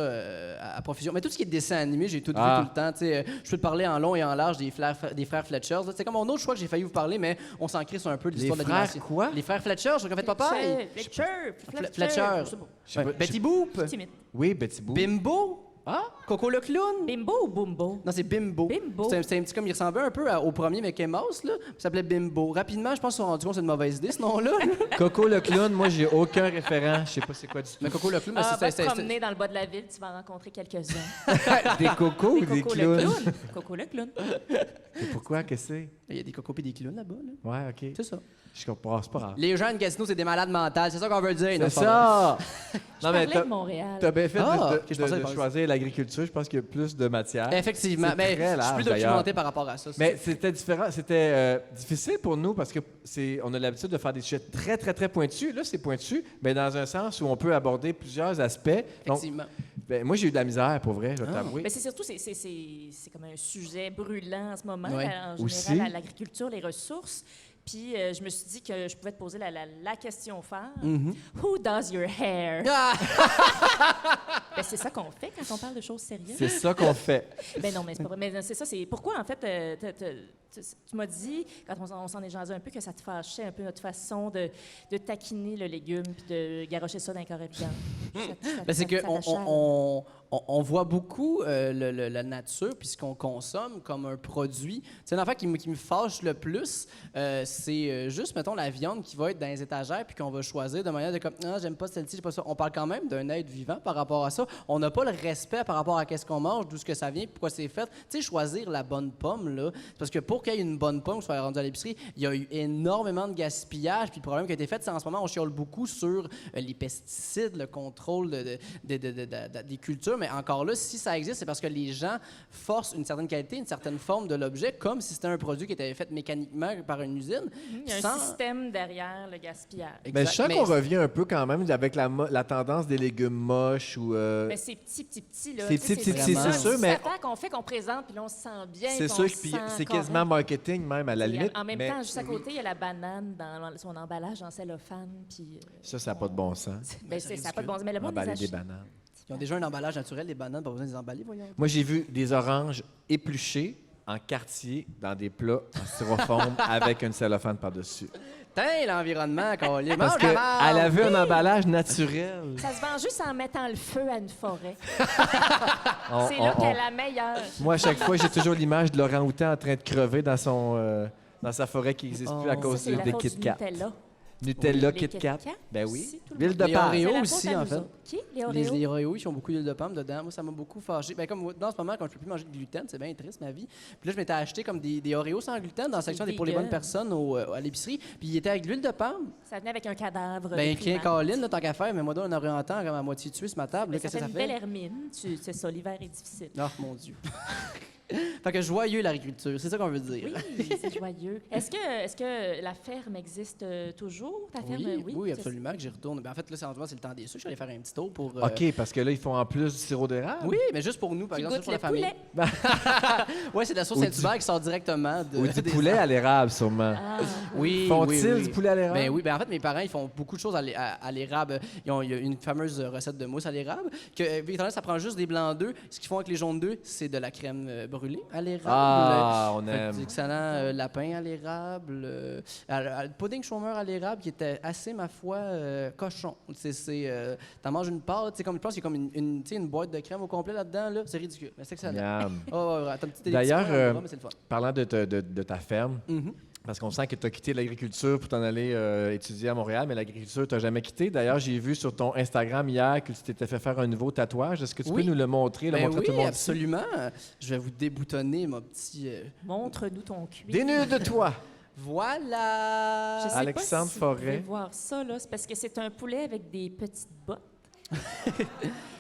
à profusion. Mais tout ce qui est dessin animé, j'ai tout vu Ah. tout le temps. Tu sais, je peux te parler en long et en large des frères Fletcher. C'est comme mon autre choix que j'ai failli vous parler, mais on s'en crisse un peu de Les l'histoire de frères l'animation. quoi? Les frères Fletcher, je fait papa. Fletcher. Fletcher. Je sais pas. Je sais pas, Betty Boop. Timide. Oui, Betty Boop. Bimbo. Ah? Coco le clown. Bimbo ou Bumbo? Non, c'est Bimbo. Bimbo. C'était un petit comme il ressemblait un peu au premier Mickey Mouse, là. Ça s'appelait Bimbo. Rapidement, je pense qu'ils se sont rendus compte que c'est une mauvaise idée, ce nom-là. Coco le clown, moi j'ai aucun référent, je sais pas c'est quoi du tout. Mais Coco le clown, Ah, va te c'est promener dans le bas de la ville, tu vas en rencontrer quelques-uns. Des cocos ou des Coco le clowns? clown. Coco le clown. Et pourquoi, qu'est-ce que c'est? Il y a des cocos et des clowns là-bas, là. Ouais, OK. C'est ça. Je comprends, c'est pas grave. Les gens de Gatineau, c'est des malades mentales. C'est ça qu'on veut dire. non, C'est pas vrai. ça! Je parlais de Montréal. T'as bien fait Ah, de, ok, je pensais de pas choisir l'agriculture. Je pense qu'il y a plus de matière. Effectivement. C'est Mais très je suis large, plus d'ailleurs. documenté par rapport à ça. Mais c'était différent. C'était difficile pour nous parce que on a l'habitude de faire des sujets très, très, très pointus. Là, c'est pointu, mais dans un sens où on peut aborder plusieurs aspects. Donc, Effectivement. moi, j'ai eu de la misère, pour vrai, je vais t'avouer. Mais c'est surtout, c'est comme un sujet brûlant en ce moment, Ouais. en Aussi. général, l'agriculture, les ressources. Puis je me suis dit que je pouvais te poser la question phare. Who does your hair? Ah! Ben, c'est ça qu'on fait quand on parle de choses sérieuses. C'est ça qu'on fait. Ben non, mais c'est pas vrai. Mais c'est ça, c'est pourquoi, en fait, tu m'as dit, quand on s'en est jasé un peu, que ça te fâchait un peu notre façon de taquiner le légume puis de garrocher ça dans un carré de viande. Ben, c'est qu'on voit beaucoup la nature puis ce qu'on consomme comme un produit. C'est une affaire qui me fâche le plus. C'est juste, mettons, la viande qui va être dans les étagères puis qu'on va choisir de manière de comme, ah, j'aime pas celle-ci, j'aime pas ça. On parle quand même d'un être vivant par rapport à ça. On n'a pas le respect par rapport à qu'est-ce qu'on mange, d'où ce que ça vient, pourquoi c'est fait. Tu sais, choisir la bonne pomme, là, c'est parce que pour qu'il y ait une bonne pomme qui soit rendue à l'épicerie, il y a eu énormément de gaspillage. Puis le problème qui a été fait, c'est en ce moment, on chiale beaucoup sur les pesticides, le contrôle des cultures. Mais encore là, si ça existe, c'est parce que les gens forcent une certaine qualité, une certaine forme de l'objet, comme si c'était un produit qui était fait mécaniquement par une usine. Il y a un système derrière le gaspillage. Mais je sens Mais- qu'on revient un peu quand même avec la tendance des légumes moches ou... Mais c'est petit, là. C'est Tu sais, petit, petit, c'est vraiment sûr, une mais- affaire qu'on fait, qu'on présente, puis là, on se sent bien. c'est qu'on sûr se que sent c'est correct. quasiment marketing même, à la limite. En même mais temps, juste à côté, il y a la banane dans son emballage en cellophane. Puis, ça n'a pas de bon sens. ben, ça n'a pas de bon sens. Mais le monde Emballer les des achète. bananes. Ils ont déjà un emballage naturel, les bananes, pas besoin de les emballer, voyons. Moi, j'ai vu des oranges épluchées en quartier dans des plats en styrofoam avec une cellophane par-dessus. Tain, l'environnement, Colin. Parce Mange la qu'elle marde! avait un emballage naturel. Ça se vend juste en mettant le feu à une forêt. On- C'est là on- qu'elle est on- la meilleure. Moi, à chaque fois, j'ai toujours l'image de l'orang-outan en train de crever dans sa forêt qui n'existe plus à Oh. cause Ça, c'est la des faute Kit du Kat. Nutella. Nutella, Les Kit Kit Kat. Kat Ben oui. aussi, tout le L'huile monde. de Les palme. Oreos C'est la aussi, faute à en nous fait. autres. Qui? Les Les Oreos? Oreos, ils ont beaucoup d'huile de palme dedans. Moi, ça m'a beaucoup fâché. Ben, comme dans ce moment, quand je peux plus manger de gluten, c'est bien triste, ma vie. Puis là, je m'étais acheté comme des Oreos sans gluten dans la section des pour les vegan. bonnes personnes à l'épicerie. Puis ils étaient avec de l'huile de palme. Ça venait avec un cadavre. Ben, de qu'un primate. Colin, là, tant qu'à faire, mais moi, on aurait entend comme à moitié tué ce matin. Mais Qu'est-ce ça que fait ça une belle fait? hermine. C'est ça, l'hiver est difficile. Oh, mon Dieu. Fait que joyeux l'agriculture, c'est ça qu'on veut dire. Oui, c'est joyeux. Est-ce que la ferme existe toujours, ta ferme? Oui, absolument, que j'y retourne. Ben, en fait, là, c'est le temps des sucres. Je suis allé faire un petit tour pour... OK, parce que là, ils font en plus du sirop d'érable. Oui, mais juste pour nous, par Qui exemple, goûte juste pour la le famille. poulet. Oui, c'est de la sauce Ou Saint-Hubert qui sort directement de... Ou du des poulet arbres. à l'érable, sûrement. Ah. Oui, Font-ils oui, oui. du poulet à l'érable? Ben oui, ben en fait, mes parents, ils font beaucoup de choses à l'érable. Il y a une fameuse recette de mousse à l'érable. Étant donné que ça prend juste des blancs d'œufs, ce qu'ils font avec les jaunes d'œufs, c'est de la crème brûlée à l'érable. Ah, on Fait que aime. du excellent lapin à l'érable, le pudding chômeur à l'érable qui était assez, ma foi, cochon. T'en manges une pâte, tu sais, comme je pense qu'il y a comme une boîte de crème au complet là-dedans, là. C'est ridicule, mais c'est excellent. Miam. Oh, ouais, t'as un petit D'ailleurs, électricité dans le bras, mais c'est le fun. Parlant de ta ferme, Mhm. parce qu'on sent que tu as quitté l'agriculture pour t'en aller étudier à Montréal, mais l'agriculture, tu n'as jamais quitté. D'ailleurs, j'ai vu sur ton Instagram hier que tu t'étais fait faire un nouveau tatouage. Est-ce que tu Oui. peux nous le montrer, le Ben montrer à tout le oui, monde ici? absolument. Je vais vous déboutonner mon petit... Montre-nous ton cuir. Dénude-toi! Voilà! Je sais Alexandre pas si Forêt. Vous pouvez voir ça, là. C'est parce que c'est un poulet avec des petites bottes.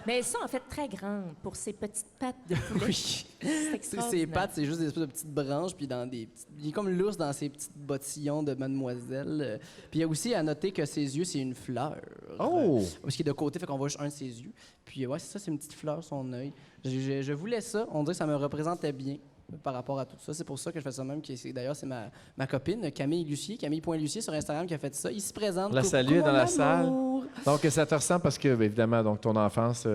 Mais elles sont en fait très grandes pour ces petites pattes de poulet. Oui. C'est Ses extraordinaire. pattes, c'est juste des espèces de petites branches, puis dans des petites... Il est comme lousse dans ses petits bottillons de mademoiselle. Puis il y a aussi à noter que ses yeux, c'est une fleur. Oh! Parce qu'il est de côté, fait qu'on voit juste un de ses yeux. Puis ouais, c'est ça, c'est une petite fleur, son œil. Je voulais ça. On dirait que ça me représentait bien par rapport à tout ça. C'est pour ça que je fais ça même. D'ailleurs, c'est ma copine, Camille Lucier, Camille.Lucier sur Instagram qui a fait ça. Il se présente. La Coucou, salue dans mon la salle. amour. Donc, ça te ressemble parce que, bien évidemment, donc, ton enfance,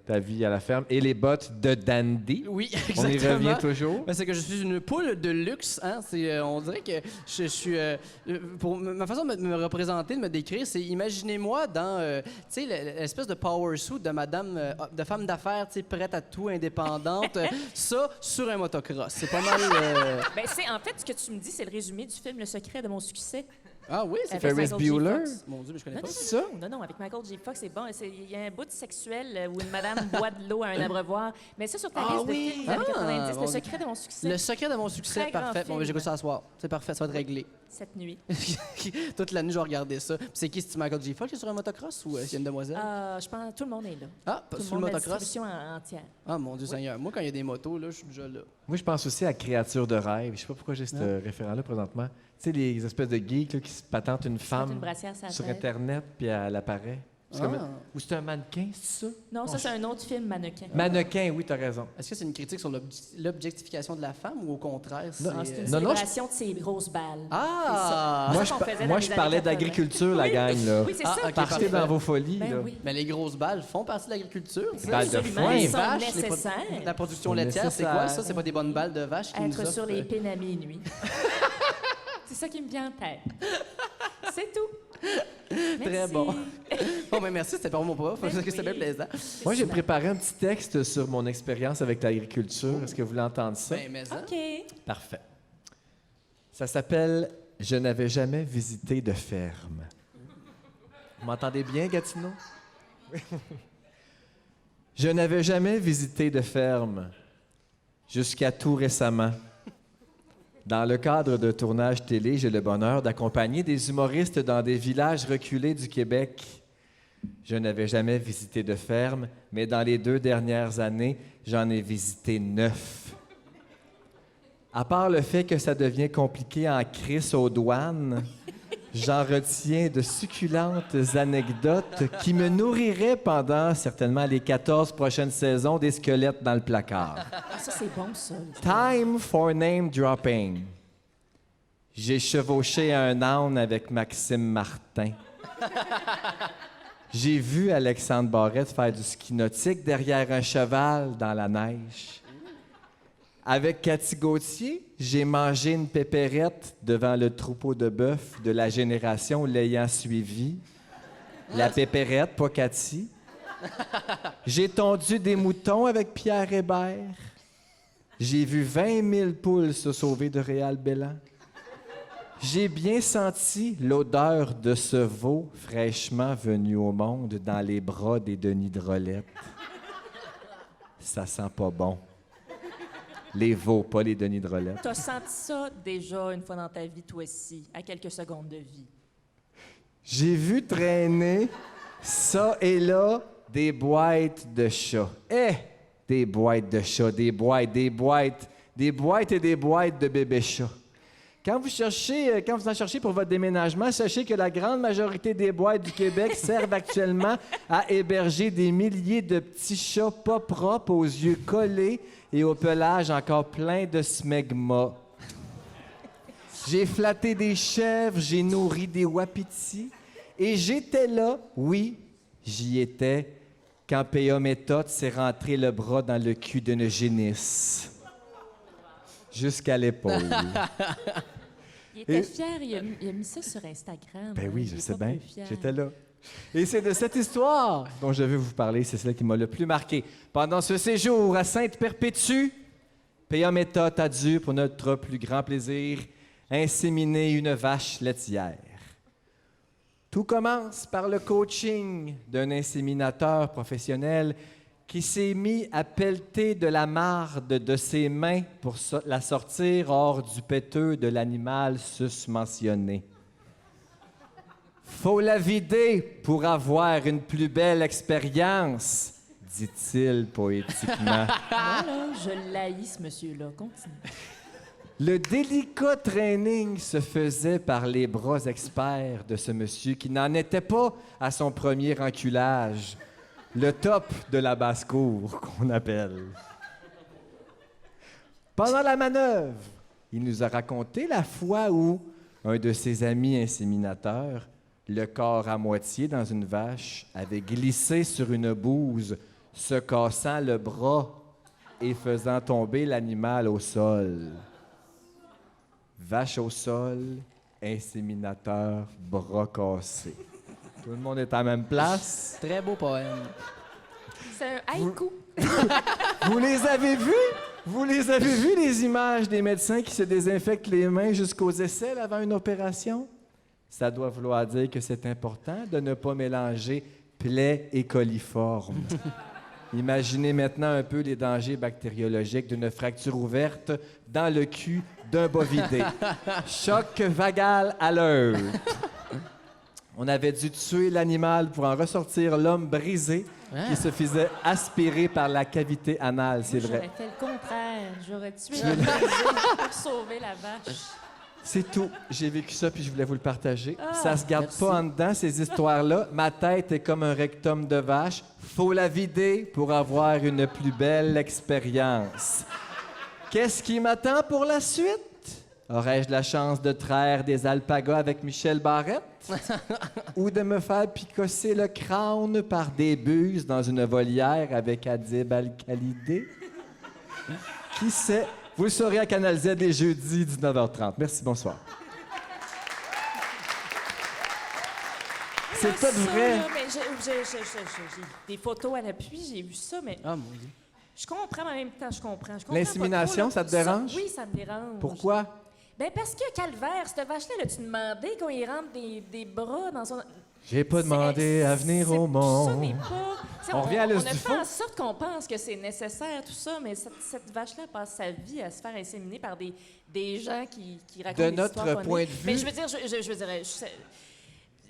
ta vie à la ferme et les bottes de Dandy. Oui, On y exactement. revient toujours. Ben, c'est que je suis une poule de luxe. Hein? On dirait que je suis... pour ma façon de me représenter, de me décrire, c'est imaginez-moi dans tu sais, l'espèce de power suit de madame, de femme d'affaires, tu sais, prête à tout, indépendante. Ça, sur un motocross. C'est pas mal... Ben, en fait, ce que tu me dis, c'est le résumé du film Le secret de mon succès. Ah oui, c'est Avec Ferris Michael J. Bueller? Fox. Mon Dieu, mais je connais Non, pas. non, ça? non, avec Michael J. Fox, c'est bon. Il y a un bout de sexuel où une madame boit de l'eau à un abreuvoir. Mais ça, sur ta liste de films des années 90, bon, Le secret de mon succès. Le secret de mon succès, Très grand parfait. Bon, ben, film. j'écoute ça ce soir. C'est parfait, ça va être réglé. cette nuit. Toute la nuit, je vais regarder ça. Puis c'est qui, c'est Michael J. Fox qui est sur un motocross ou c'est une demoiselle? Je pense que tout le monde est là. Ah, Tout le sur le monde, la motocross? distribution entière. Ah, mon Dieu Seigneur. Moi, quand il y a des motos, là, je suis déjà là. Moi, je pense aussi à Créature de rêve. Je sais pas pourquoi j'ai ce référent-là présentement. Tu sais, les espèces de geeks là, qui se patentent une Une femme brassière sur la sur tête. Internet, puis elle apparaît. C'est comme- Ah. Ou c'est un mannequin, c'est ça? Non, ça, c'est un autre film, Mannequin. Mannequin, oui, t'as raison. Est-ce que c'est une critique sur l'objectification de la femme ou au contraire, c'est... Ah, c'est une Non, non, célébration de ses grosses balles. Ah! C'est Moi, ça qu'on faisait dans moi, les je années parlais 80. d'agriculture, la Oui, gang, là. Oui, c'est Ah, ça. ok, Partez parfait. dans vos folies, Ben là. oui. Mais les grosses balles font partie de l'agriculture. ça? Balles de Absolument, foin. ils Les sont vaches, nécessaires. la production Sont laitière, c'est quoi ça? nécessaires. C'est pas des bonnes balles de vaches qui nous Être offrent? sur les pins à minuit. C'est ça qui me vient en tête. C'est tout. Très Merci. bon. Bon, ben merci, c'était pour mon prof. Ben C'était bien oui. plaisant. Moi, j'ai préparé un petit texte sur mon expérience avec l'agriculture. Est-ce que vous voulez entendre ça? Ben, mais ça. OK. Parfait. Ça s'appelle « Je n'avais jamais visité de ferme ». Vous m'entendez bien, Gatineau? Je n'avais jamais visité de ferme jusqu'à tout récemment. Dans le cadre de tournage télé, j'ai le bonheur d'accompagner des humoristes dans des villages reculés du Québec. Je n'avais jamais visité de ferme, mais dans les 2 dernières années, j'en ai visité 9. À part le fait que ça devient compliqué en crise aux douanes, j'en retiens de succulentes anecdotes qui me nourriraient pendant certainement les 14 prochaines saisons des squelettes dans le placard. Ah, ça, c'est bon, ça. Time for name dropping. J'ai chevauché un âne avec Maxime Martin. J'ai vu Alexandre Barrette faire du ski nautique derrière un cheval dans la neige. Avec Cathy Gauthier, j'ai mangé une pépérette devant le troupeau de bœuf de la génération l'ayant suivi. La pépérette, pas Cathy. J'ai tondu des moutons avec Pierre Hébert. J'ai vu 20 000 poules se sauver de Réal Bélan. J'ai bien senti l'odeur de ce veau fraîchement venu au monde dans les bras des Denis Drolette. Ça sent pas bon. Les veaux, pas les Denis Drolette. T'as senti ça déjà une fois dans ta vie, toi aussi, à quelques secondes de vie. J'ai vu traîner ça et là des boîtes de chats. Des boîtes de chats, des boîtes et des boîtes de bébés chats. Quand vous en cherchez pour votre déménagement, sachez que la grande majorité des boîtes du Québec servent actuellement à héberger des milliers de petits chats pas propres, aux yeux collés et au pelage encore plein de smegma. J'ai flatté des chèvres, j'ai nourri des wapitis et j'étais là, oui, j'y étais, quand P.A. Méthode s'est rentré le bras dans le cul d'une génisse. Jusqu'à l'épaule. Il était fier, il a mis ça sur Instagram. Ben oui, Il je est sais pas bien. peu fier. J'étais là. Et c'est de cette histoire dont je vais vous parler. C'est celle qui m'a le plus marqué. Pendant ce séjour à Sainte-Perpétue, P.A. Méthode a dû, pour notre plus grand plaisir, inséminer une vache laitière. Tout commence par le coaching d'un inséminateur professionnel qui s'est mis à pelleter de la marde de ses mains pour la sortir hors du péteux de l'animal susmentionné. Faut la vider pour avoir une plus belle expérience, dit-il poétiquement. Moi, là, je l'haïs, ce monsieur-là. Continue. Le délicat training se faisait par les bras experts de ce monsieur qui n'en était pas à son premier enculage. Le top de la basse-cour, qu'on appelle. Pendant la manœuvre, il nous a raconté la fois où un de ses amis inséminateurs, le corps à moitié dans une vache, avait glissé sur une bouse, se cassant le bras et faisant tomber l'animal au sol. Vache au sol, inséminateur, bras cassés. Tout le monde est à la même place. Très beau poème. C'est un haïku. Vous les avez vus? Vous les avez vus, les images des médecins qui se désinfectent les mains jusqu'aux aisselles avant une opération? Ça doit vouloir dire que c'est important de ne pas mélanger plaie et coliforme. Imaginez maintenant un peu les dangers bactériologiques d'une fracture ouverte dans le cul d'un bovidé. Choc vagal alert. On avait dû tuer l'animal pour en ressortir l'homme brisé qui se faisait aspirer par la cavité anale, c'est vrai. J'aurais fait le contraire. J'aurais tué le brisé pour sauver la vache. C'est tout. J'ai vécu ça puis je voulais vous le partager. Ah, ça se garde pas en dedans, ces histoires-là. Ma tête est comme un rectum de vache. Faut la vider pour avoir une plus belle expérience. Qu'est-ce qui m'attend pour la suite? Aurais-je la chance de traire des alpagas avec Michel Barrette? Ou de me faire picosser le crâne par des buses dans une volière avec Adib Al-Khalidé? Qui sait? Vous le saurez à Canal Z les jeudis 19h30. Merci, bonsoir. C'est pas vrai. Là, mais j'ai des photos à l'appui, j'ai vu ça, mais Ah, mon Dieu. je comprends, mais en même temps, je comprends. L'insémination, pas trop, là. ça te dérange? Oui, ça me dérange. Pourquoi? Ben parce que, calvaire, cette vache-là, as-tu demandé quand il rentre des bras dans son... J'ai pas demandé à venir au monde. Ça n'est pas... T'sais, On revient à l'os on a du fait fond. en sorte qu'on pense que c'est nécessaire, tout ça, mais cette vache-là passe sa vie à se faire inséminer par des gens qui racontent De des notre histoires point de funny. vue- Mais je veux dire, je veux dire...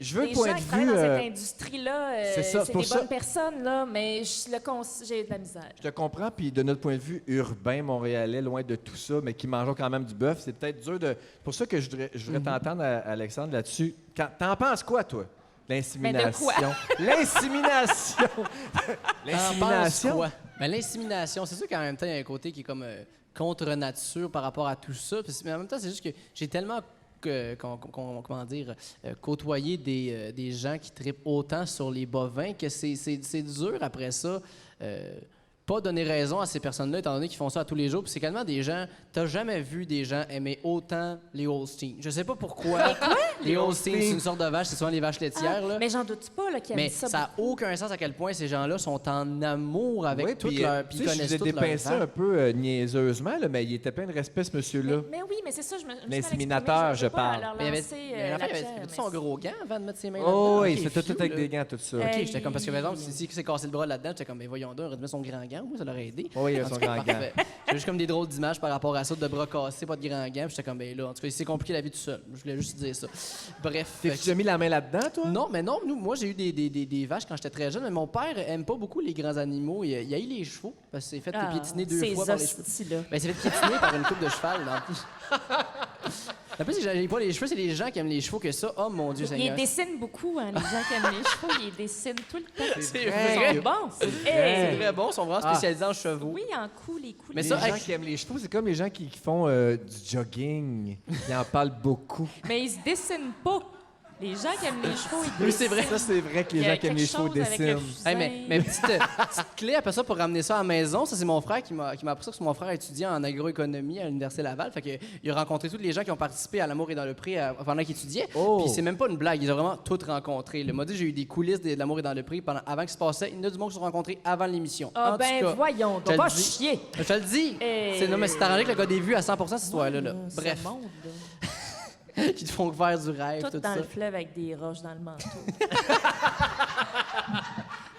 Je veux les le point gens de qui travaillent vue. dans cette industrie-là, c'est ça, c'est pour des ça- bonnes personnes, là, mais j'ai de la misère. Je te comprends, puis de notre point de vue urbain, montréalais, loin de tout ça, mais qui mangeons quand même du bœuf, c'est peut-être dur de... C'est pour ça que je voudrais t'entendre, Alexandre, là-dessus. T'en penses quoi, toi? L'insémination. Mais de quoi? L'insémination! L'insémination? Quoi? Ben, l'insémination, c'est sûr qu'en même temps, il y a un côté qui est comme contre nature par rapport à tout ça. Mais en même temps, c'est juste que j'ai tellement côtoyer des gens qui trippent autant sur les bovins que c'est dur après ça. Pas donner raison à ces personnes-là, étant donné qu'ils font ça à tous les jours. Puis c'est quasiment des gens... T'as jamais vu des gens aimer autant les Holsteins. Je sais pas pourquoi. Les Holsteins, c'est une sorte de vache, c'est souvent les vaches laitières. Là. Mais j'en doute pas là, qu'ils Mais aiment ça. ça n'a aucun sens à quel point ces gens-là sont en amour avec Oui, toutes puis, leurs... tu Puis ils sais, je connaissent vous ai toutes leurs dépeint ça vaches. un peu niaiseusement, là, mais il était plein de respect, ce monsieur-là. Mais oui, mais c'est ça, je me suis mal L'inséminateur, exprimée, je veux pas parle. leur Mais il y avait, lancer, il y avait une la affaire, il pierre, avait mais son gros gant avant de mettre ses mains Oh là-dedans? oui, Ok, il fait tout phew, avec là. des gants, tout ça. OK, j'étais comme, parce que par exemple, si s'est cassé le bras là-dedans, j'étais comme, mais voyons donc, il aurait dû mettre son grand gant, moi, ça l'aurait aidé. Oui, il a En son tout cas, grand gant. parfait. J'ai juste comme des drôles d'images par rapport à ça, de bras cassés, pas de grand gant, puis j'étais comme, ben là, en tout cas, c'est compliqué la vie tout seul. Je voulais juste dire ça. Bref. T'es-tu déjà mis la main là-dedans, toi? Non, mais non, moi j'ai eu des vaches quand j'étais très jeune, mais mon père aime pas beaucoup les grands animaux. Il a eu les chevaux, parce qu'il s'est fait piétiner 2 fois par les chevaux. hosties-là. Ben, il s'est fait piétiner par une coupe de cheval, là, en plus. En plus, j'ai pas les cheveux, c'est les gens qui aiment les chevaux que ça. Oh mon Dieu, Ils Seigneur. dessinent beaucoup, hein, les gens qui aiment les chevaux, ils les dessinent tout le temps. C'est Ils vrai. sont bons. C'est Hey! très bon, ils sont vraiment spécialisés en chevaux. Oui, en coups, les coups. Mais Les ça, gens hey, qui aiment les chevaux, c'est comme les gens qui font du jogging. Ils en parlent beaucoup. Mais ils se dessinent pas. Les gens qui aiment les chevaux, ils Oui, c'est vrai. Ça, c'est vrai que les Il y a gens qui aiment les quelque chevaux chose avec le dessinent. fusain. hey, mais petite clé après ça pour ramener ça à la maison, ça c'est mon frère qui m'a appris ça parce que mon frère étudiait en agroéconomie à l'Université Laval. Fait que, il a rencontré tous les gens qui ont participé à L'amour et dans le prix pendant qu'il étudiait. Oh. Puis c'est même pas une blague, ils ont vraiment tous rencontré. Le m'a dit j'ai eu des coulisses de L'amour et dans le prix avant que ça se passait. Il y en a du monde qui se sont rencontrés avant l'émission. Ah En ben tout cas, voyons, je te pas le dis. chier. Je te le dis. Hey. Non, mais c'est arrangé que le gars des vues à 100% cette histoire-là. Là. Ce Bref, monde, là. qui te font faire du rêve, Tout tout, dans ça. le fleuve avec des roches dans le manteau.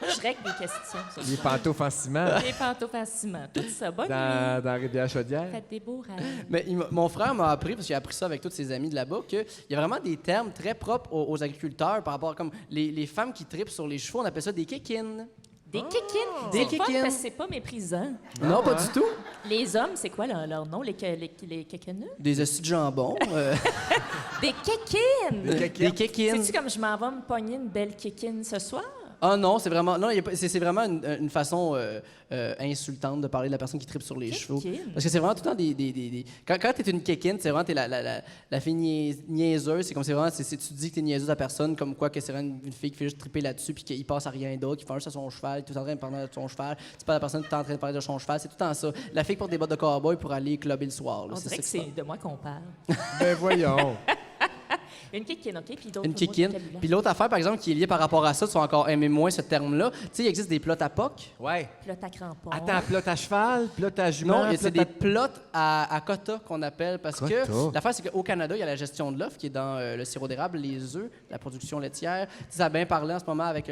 Je règle des questions. ça. Les pantoufles en ciment Des pantoufles en ciment. Tout ça. Bonne nuit. dans Rivière-Chaudière. Faites des beaux rêves. Mais mon frère m'a appris, parce qu'il a appris ça avec tous ses amis de là-bas, qu'il y a vraiment des termes très propres aux agriculteurs par rapport à comme les femmes qui tripent sur les chevaux, on appelle ça des kékines. Des kékines. Des C'est le fun kékines. parce que c'est pas méprisant. Non, pas du tout. Les hommes, c'est quoi leur nom? Les kékineux? Des hosties de jambon. Des kékines! Des kékines. C'est-tu comme je m'en vais me pogner une belle kékine ce soir? Ah non, c'est vraiment, non, c'est vraiment une façon insultante de parler de la personne qui tripe sur les chevaux. Kékine. Parce que c'est vraiment tout le temps des... Quand t'es une kékine, c'est vraiment t'es la fille niaiseuse. C'est comme c'est vraiment, tu dis que t'es niaiseuse à personne, comme quoi que c'est vraiment une fille qui fait juste triper là-dessus puis qu'il passe à rien d'autre, qui fait juste à son cheval, tout en train de parler de son cheval. C'est pas la personne qui est en train de parler de son cheval, c'est tout le temps ça. La fille porte des bottes de cowboy pour aller clubber le soir. Là. On dirait que ça. c'est de moi qu'on parle. Ben voyons. Une kikine, OK, puis d'autres Une mots kikine. de vocabulaire. Puis l'autre affaire, par exemple, qui est liée par rapport à ça, tu vas encore aimer moins ce terme-là. Tu sais, il existe des plots à POC. Ouais. Plot à crampons. Attends, plot à cheval, plot à jument. Non, c'est plot à- des plots à quota qu'on appelle parce Quota. que l'affaire, c'est qu'au Canada, il y a la gestion de l'offre qui est dans le sirop d'érable, les œufs, la production laitière. Tu sais, ça a bien parlé en ce moment avec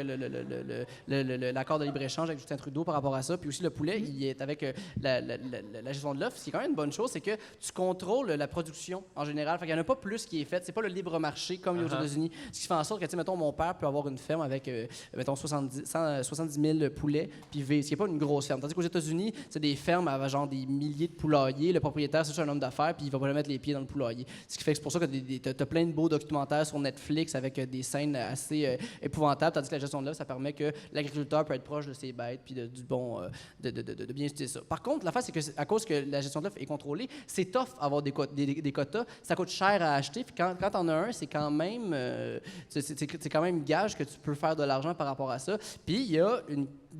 l'accord de libre-échange avec Justin Trudeau par rapport à ça. Puis aussi, le poulet, il est avec la gestion de l'offre. Ce qui est quand même une bonne chose, c'est que tu contrôles la production en général. Fait qu'il n'y en a pas plus qui est fait. C'est pas le libre marché comme aux États-Unis. Ce qui fait en sorte que, tu sais, mettons, mon père peut avoir une ferme avec, mettons, 70 000 poulets, puis vivre. Ce qui n'est pas une grosse ferme. Tandis qu'aux États-Unis, c'est des fermes avec genre des milliers de poulaillers. Le propriétaire, c'est juste un homme d'affaires, puis il va pas mettre les pieds dans le poulailler. Ce qui fait que c'est pour ça que tu as plein de beaux documentaires sur Netflix avec des scènes assez épouvantables. Tandis que la gestion de l'œuf, ça permet que l'agriculteur peut être proche de ses bêtes, puis de bien étudier ça. Par contre, l'affaire, c'est que à cause que la gestion de l'œuf est contrôlée, c'est tough avoir des quotas. Ça coûte cher à acheter. Puis quand t'en as un, c'est quand même c'est quand même gage que tu peux faire de l'argent par rapport à ça. Puis il y a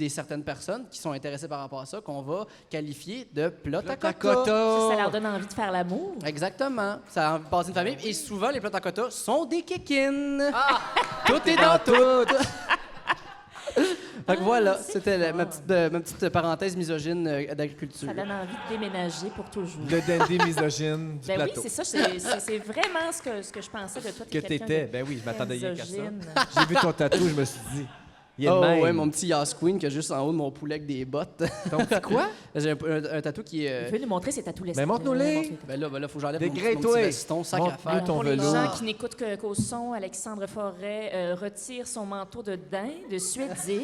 certaines personnes qui sont intéressées par rapport à ça qu'on va qualifier de plot à quota. Ça leur donne envie de faire l'amour. Exactement. Ça passe une famille. Et souvent, les plots à quota sont des kikines. Tout est dans tout. Fait que voilà, c'était ma petite parenthèse misogyne d'agriculture. Ça donne envie de déménager pour toujours. Le dandy misogyne du Ben oui, plateau. c'est ça. C'est vraiment ce que je pensais de toi. Que T'es quelqu'un t'étais. de Ben oui, je m'attendais rien qu'à ça. misogyne. J'ai vu ton tatou, je me suis dit. Il est de Oh même. ouais, mon petit Yas Queen qui a juste en haut de mon poulet avec des bottes. Ton petit quoi? J'ai un tatou qui Tu est... veux nous montrer ses tatous lesbiens? montre-nous-les. Ben là, faut que j'enlève Des mon Great petit Way. veston, sac à Montre-nous faire. ton Pour les velours. gens qui n'écoutent qu'au son, Alexandre Forêt retire son manteau de daim de suédine.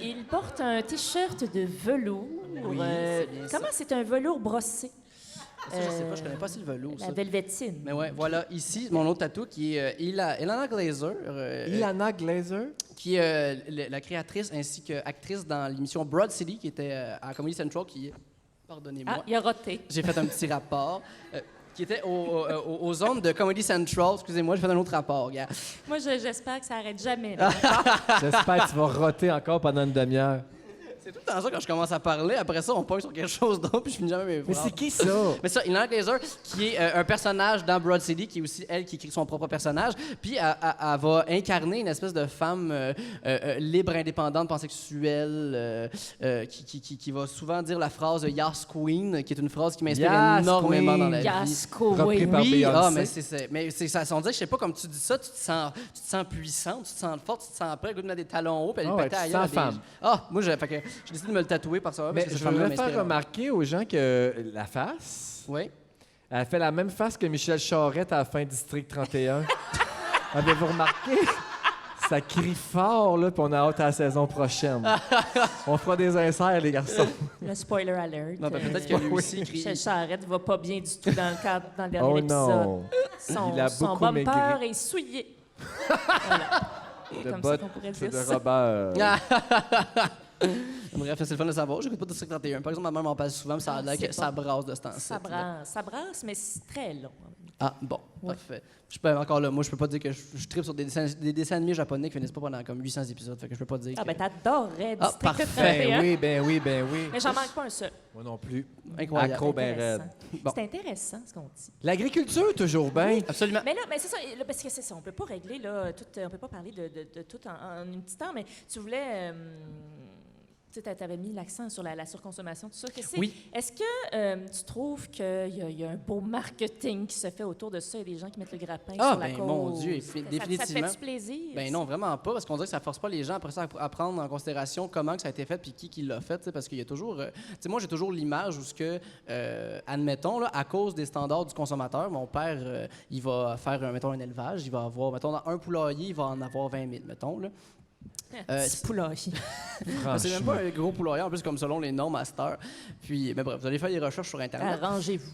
Il porte un T-shirt de velours. Oui, c'est bien ça. Comment c'est un velours brossé? Ça, je sais pas, je connais pas si le velours, ça. La velvétine. Mais ouais, voilà, ici, mon autre tatou qui est Ilana Glazer. Ilana Glazer. Qui est la créatrice ainsi qu'actrice dans l'émission Broad City, qui était à Comedy Central, Pardonnez-moi. Ah, il a roté. J'ai fait un petit rapport. Qui était aux ondes de Comedy Central. Excusez-moi, j'ai fait un autre rapport, regarde. Moi, j'espère que ça arrête jamais. là. J'espère que tu vas roter encore pendant une demi-heure. C'est tout le temps ça quand je commence à parler. Après ça, on parle sur quelque chose d'autre, puis je finis jamais mes Mais phrases. c'est qui ça? Mais ça, Ilana Glazer, qui est un personnage dans Broad City, qui est aussi elle qui écrit son propre personnage, puis elle va incarner une espèce de femme libre, indépendante, pansexuelle, qui va souvent dire la phrase Yas Queen, qui est une phrase qui m'inspire Yas énormément Queen. dans la vie. Yasko, Repris oui. par Oui, Beyoncé. mais c'est ça. On dirait, je sais pas, comme tu dis ça, tu te sens puissante, tu te sens forte, tu te sens prêt, le goût de mettre des talons hauts, puis aller Ah ouais, péter tu te ailleurs sens à des- femme. Ah, moi, j'ai décidé de me le tatouer par ça. Mais parce que je cette femme-là voudrais faire m'inspire. remarquer aux gens que la face, Oui. elle fait la même face que Michel Charette à la fin de District 31. Avez-vous remarqué? Ça crie fort, là, puis on a hâte à la saison prochaine. On fera des inserts, les garçons. Le spoiler alert. Non, ben, peut-être que lui aussi crie. Michel Charette va pas bien du tout dans le dernier Oh épisode. non! Il a Son beaucoup bumper maigri. est souillé. Voilà. De Comme ça bottes qu'on pourrait de dire ça. Robert. Bref, c'est le fun de savoir. J'écoute pas District 31. Par exemple, ma mère m'en parle souvent, mais ça a l'air c'est que pas- ça brasse de ce temps-ci. Ça brasse, mais c'est très long. Ah, bon, Ouais. parfait. Je peux encore là, moi, je peux pas dire que je tripe sur des dessins animés japonais qui finissent pas pendant comme 800 épisodes. Fait que je peux pas dire Ah, que... ben t'adorais Ah, District parfait. 31. Ben oui. Mais j'en manque pas un seul. Moi non plus. Incroyable. Accro ben Intéressant. raide. Bon. C'est intéressant ce qu'on dit. L'agriculture, toujours bien. Absolument. Mais là, c'est ça, là, parce que c'est ça, on peut pas régler là, tout, on peut pas parler de tout en une petite heure, mais tu voulais, tu sais, avais mis l'accent sur la surconsommation, tout ça. Oui. Est-ce que tu trouves qu'il y a un beau marketing qui se fait autour de ça et des gens qui mettent le grappin Ah, sur la ben, cause? mon Dieu, Ça te définitivement. fait-tu plaisir? Ben non, vraiment pas, parce qu'on dirait que ça force pas les gens après ça à prendre en considération comment que ça a été fait puis qui l'a fait, tu sais, parce qu'il y a toujours... tu sais, moi, j'ai toujours l'image où ce que, admettons, là, à cause des standards du consommateur, mon père, il va faire, mettons, un élevage, il va avoir, mettons, dans un poulailler, il va en avoir 20 000, mettons, là. Petit poulailler. C'est même pas un gros poulailler, en plus, comme selon les normes à cette heure. Puis, mais bref, vous allez faire des recherches sur Internet. Arrangez-vous.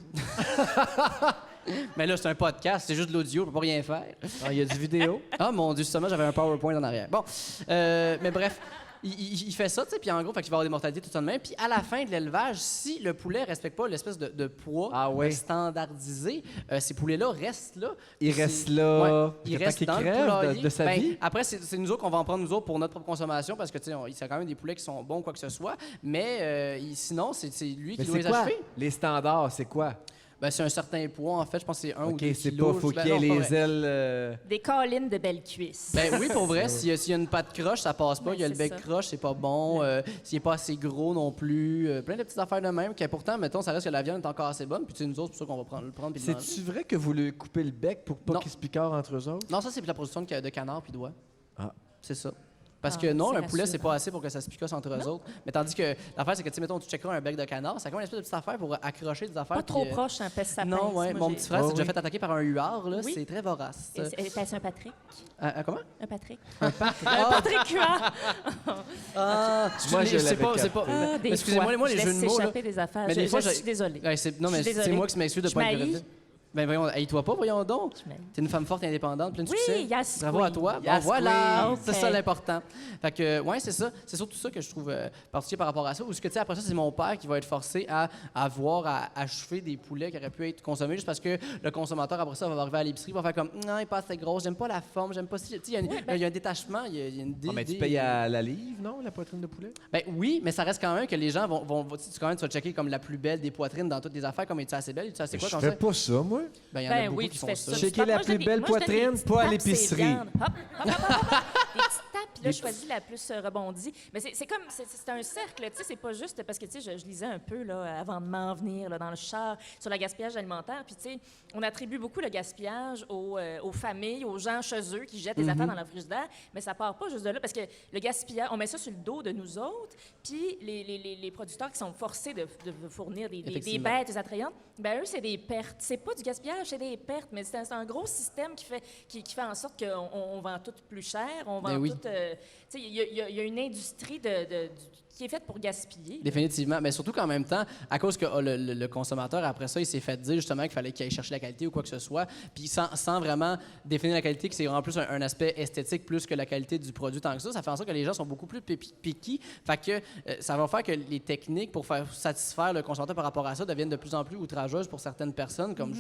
Mais là, c'est un podcast, c'est juste de l'audio, on peut pas rien faire. Ah, il y a du vidéo. Ah mon Dieu, justement, j'avais un PowerPoint en arrière. Bon, mais bref, il fait ça, tu sais, puis en gros, fait qu'il va avoir des mortalités tout ça de même. Puis à la fin de l'élevage, si le poulet respecte pas l'espèce de poids Ah ouais. standardisé, ces poulets-là restent là. Il C'est- reste là. Ouais, ils Tant restent qu'il dans le crève poulailler. de sa Ben, vie. Après, c'est nous autres qu'on va en prendre nous autres pour notre propre consommation parce que, tu sais, c'est quand même des poulets qui sont bons, quoi que ce soit. Mais sinon, c'est lui Mais qui doit c'est les quoi? achever. Les standards, c'est quoi? Ben, c'est un certain poids, en fait. Je pense que c'est 1 ou 2 OK, c'est kilos. pas... Faut Ben, qu'il y ait non, pas les vrai. ailes... Des collines de belles cuisses. Ben oui, pour vrai, s'il y a une patte croche, ça passe pas. Ben, Il y a le c'est bec ça. croche, c'est pas bon. S'il est pas assez gros non plus. Plein de petites affaires de même. Qui pourtant, mettons, ça reste que la viande est encore assez bonne. Puis tu sais, nous autres, c'est pour ça qu'on va le prendre puis le manger. C'est-tu vrai que vous lui coupez le bec pour pas Non. qu'ils se picorent entre eux autres? Non, ça, c'est pour la production de canard puis d'oie. Ah. C'est ça. Parce Ah, que non, c'est un poulet, c'est rassurant. pas assez pour que ça se picosse entre eux autres. Mais tandis que l'affaire, c'est que, tu sais, mettons, tu checkeras un bec de canard, c'est comme une espèce de petite affaire pour accrocher des affaires. Pas trop proche, un pèse sapin. Non, ouais. Mon petit frère s'est déjà fait attaquer par un huard, là. Oui. C'est très vorace. Est-ce un Patrick? Comment? Un Patrick? Ah, Un Patrick Huard? Moi, je c'est l'avais pas, c'est capté. pas. Ah, des Excusez-moi, fois, moi, les je jeux laisse de mots, là. s'échapper des affaires. Mais des fois, je suis désolée. Ouais, non, mais Je suis c'est désolée. moi qui m'excuse de Je pas être m'haïs. véridique. Ben voyons, haïs-toi pas, voyons donc. Je m'haïs. T'es une femme forte et indépendante, pleine de Oui, succès. yes, Bravo à queen. toi. Yes, Bon, voilà, queen. c'est Ok. ça l'important. Fait que, ouais, c'est ça. C'est surtout ça que je trouve particulier par rapport à ça. Ou ce que tu sais, après ça, c'est mon père qui va être forcé à avoir à achever des poulets qui auraient pu être consommés juste parce que le consommateur, après ça, va arriver à l'épicerie, va faire comme non, il est pas assez gros, j'aime pas la forme, j'aime pas si. Tu sais, il y a un détachement, il y a une Ah, mais tu payes à la livre, non, la poitrine de poulet? Ben oui, mais ça reste quand même que les gens vont tu sais, quand même, tu vas checker comme la plus belle des poitrines dans toutes les affaires, comme es-tu assez belle, es-tu assez quoi, Je comme fais ça? pas ça, moi. Ben, il y en a Ben beaucoup oui, qui tu font fais ça. ça. Checker la plus belle poitrine, pas à l'épicerie. Hop, hop, hop, hop, hop. Des petites tapes, puis là, je choisis la plus rebondie. Mais c'est comme, c'est un cercle, tu sais, c'est pas juste parce que, tu sais, je lisais un peu, là, avant de m'en venir, là, dans le char, sur le gaspillage alimentaire, puis, tu sais, on attribue beaucoup le gaspillage aux familles, aux gens chez eux qui jettent des affaires dans leur frigidaire, mais ça part pas juste de là, parce que le gaspillage, on met ça sur le dos de nous autres, puis les producteurs qui sont forcés de fournir des Effectivement. bêtes attrayantes, ben eux, c'est des pertes. C'est pas du gaspillage, c'est des pertes, mais c'est un gros système qui fait en sorte qu'on vend tout plus cher, on vend Ben oui. tout... tu sais, il y a une industrie qui est faite pour gaspiller. Définitivement. Mais surtout qu'en même temps, à cause que le consommateur, après ça, il s'est fait dire justement qu'il fallait qu'il aille chercher la qualité ou quoi que ce soit, puis sans vraiment définir la qualité, que c'est vraiment plus un aspect esthétique plus que la qualité du produit tant que ça fait en sorte que les gens sont beaucoup plus picky. Fait que ça va faire que les techniques pour faire satisfaire le consommateur par rapport à ça deviennent de plus en plus outrageuses pour certaines personnes, comme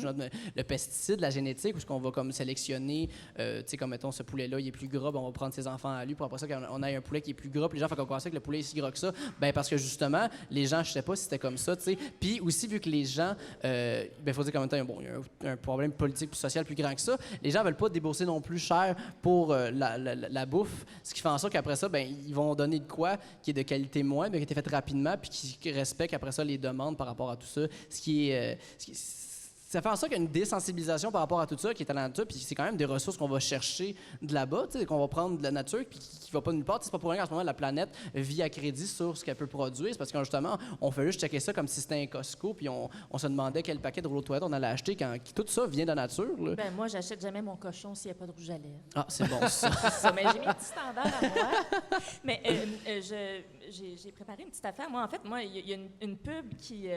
le pesticide, la génétique, où on va comme sélectionner, tu sais, comme mettons, ce poulet-là, il est plus gras, ben, on va prendre ses enfants à lui pour après ça qu'on ait un poulet qui est plus gras, puis les gens font qu'on pensait que le poulet est si gras que ça. Ben parce que justement, les gens, je sais pas si c'était comme ça, tu sais. Puis aussi, vu que les gens, ben faut dire qu'en même temps, bon, il y a un problème politique puis social plus grand que ça, les gens veulent pas débourser non plus cher pour la bouffe, ce qui fait en sorte qu'après ça, ben ils vont donner de quoi qui est de qualité moindre, mais qui a été fait rapidement, puis qui respecte après ça les demandes par rapport à tout ça, ça fait en sorte qu'il y a une désensibilisation par rapport à tout ça qui est à la nature, puis c'est quand même des ressources qu'on va chercher de là-bas, tu sais, qu'on va prendre de la nature, puis qui va pas nulle part. C'est pas pour rien qu'en ce moment, la planète vit à crédit sur ce qu'elle peut produire. C'est parce que justement, on fait juste checker ça comme si c'était un Costco, puis on se demandait quel paquet de rouleaux de toilette on allait acheter quand tout ça vient de la nature. Là. Ben moi, j'achète jamais mon cochon s'il n'y a pas de rouge à lèvres. Ah, c'est bon ça. C'est ça, mais j'ai mes petits standards à moi. Mais j'ai préparé une petite affaire. Moi, en fait, il y a une pub qui,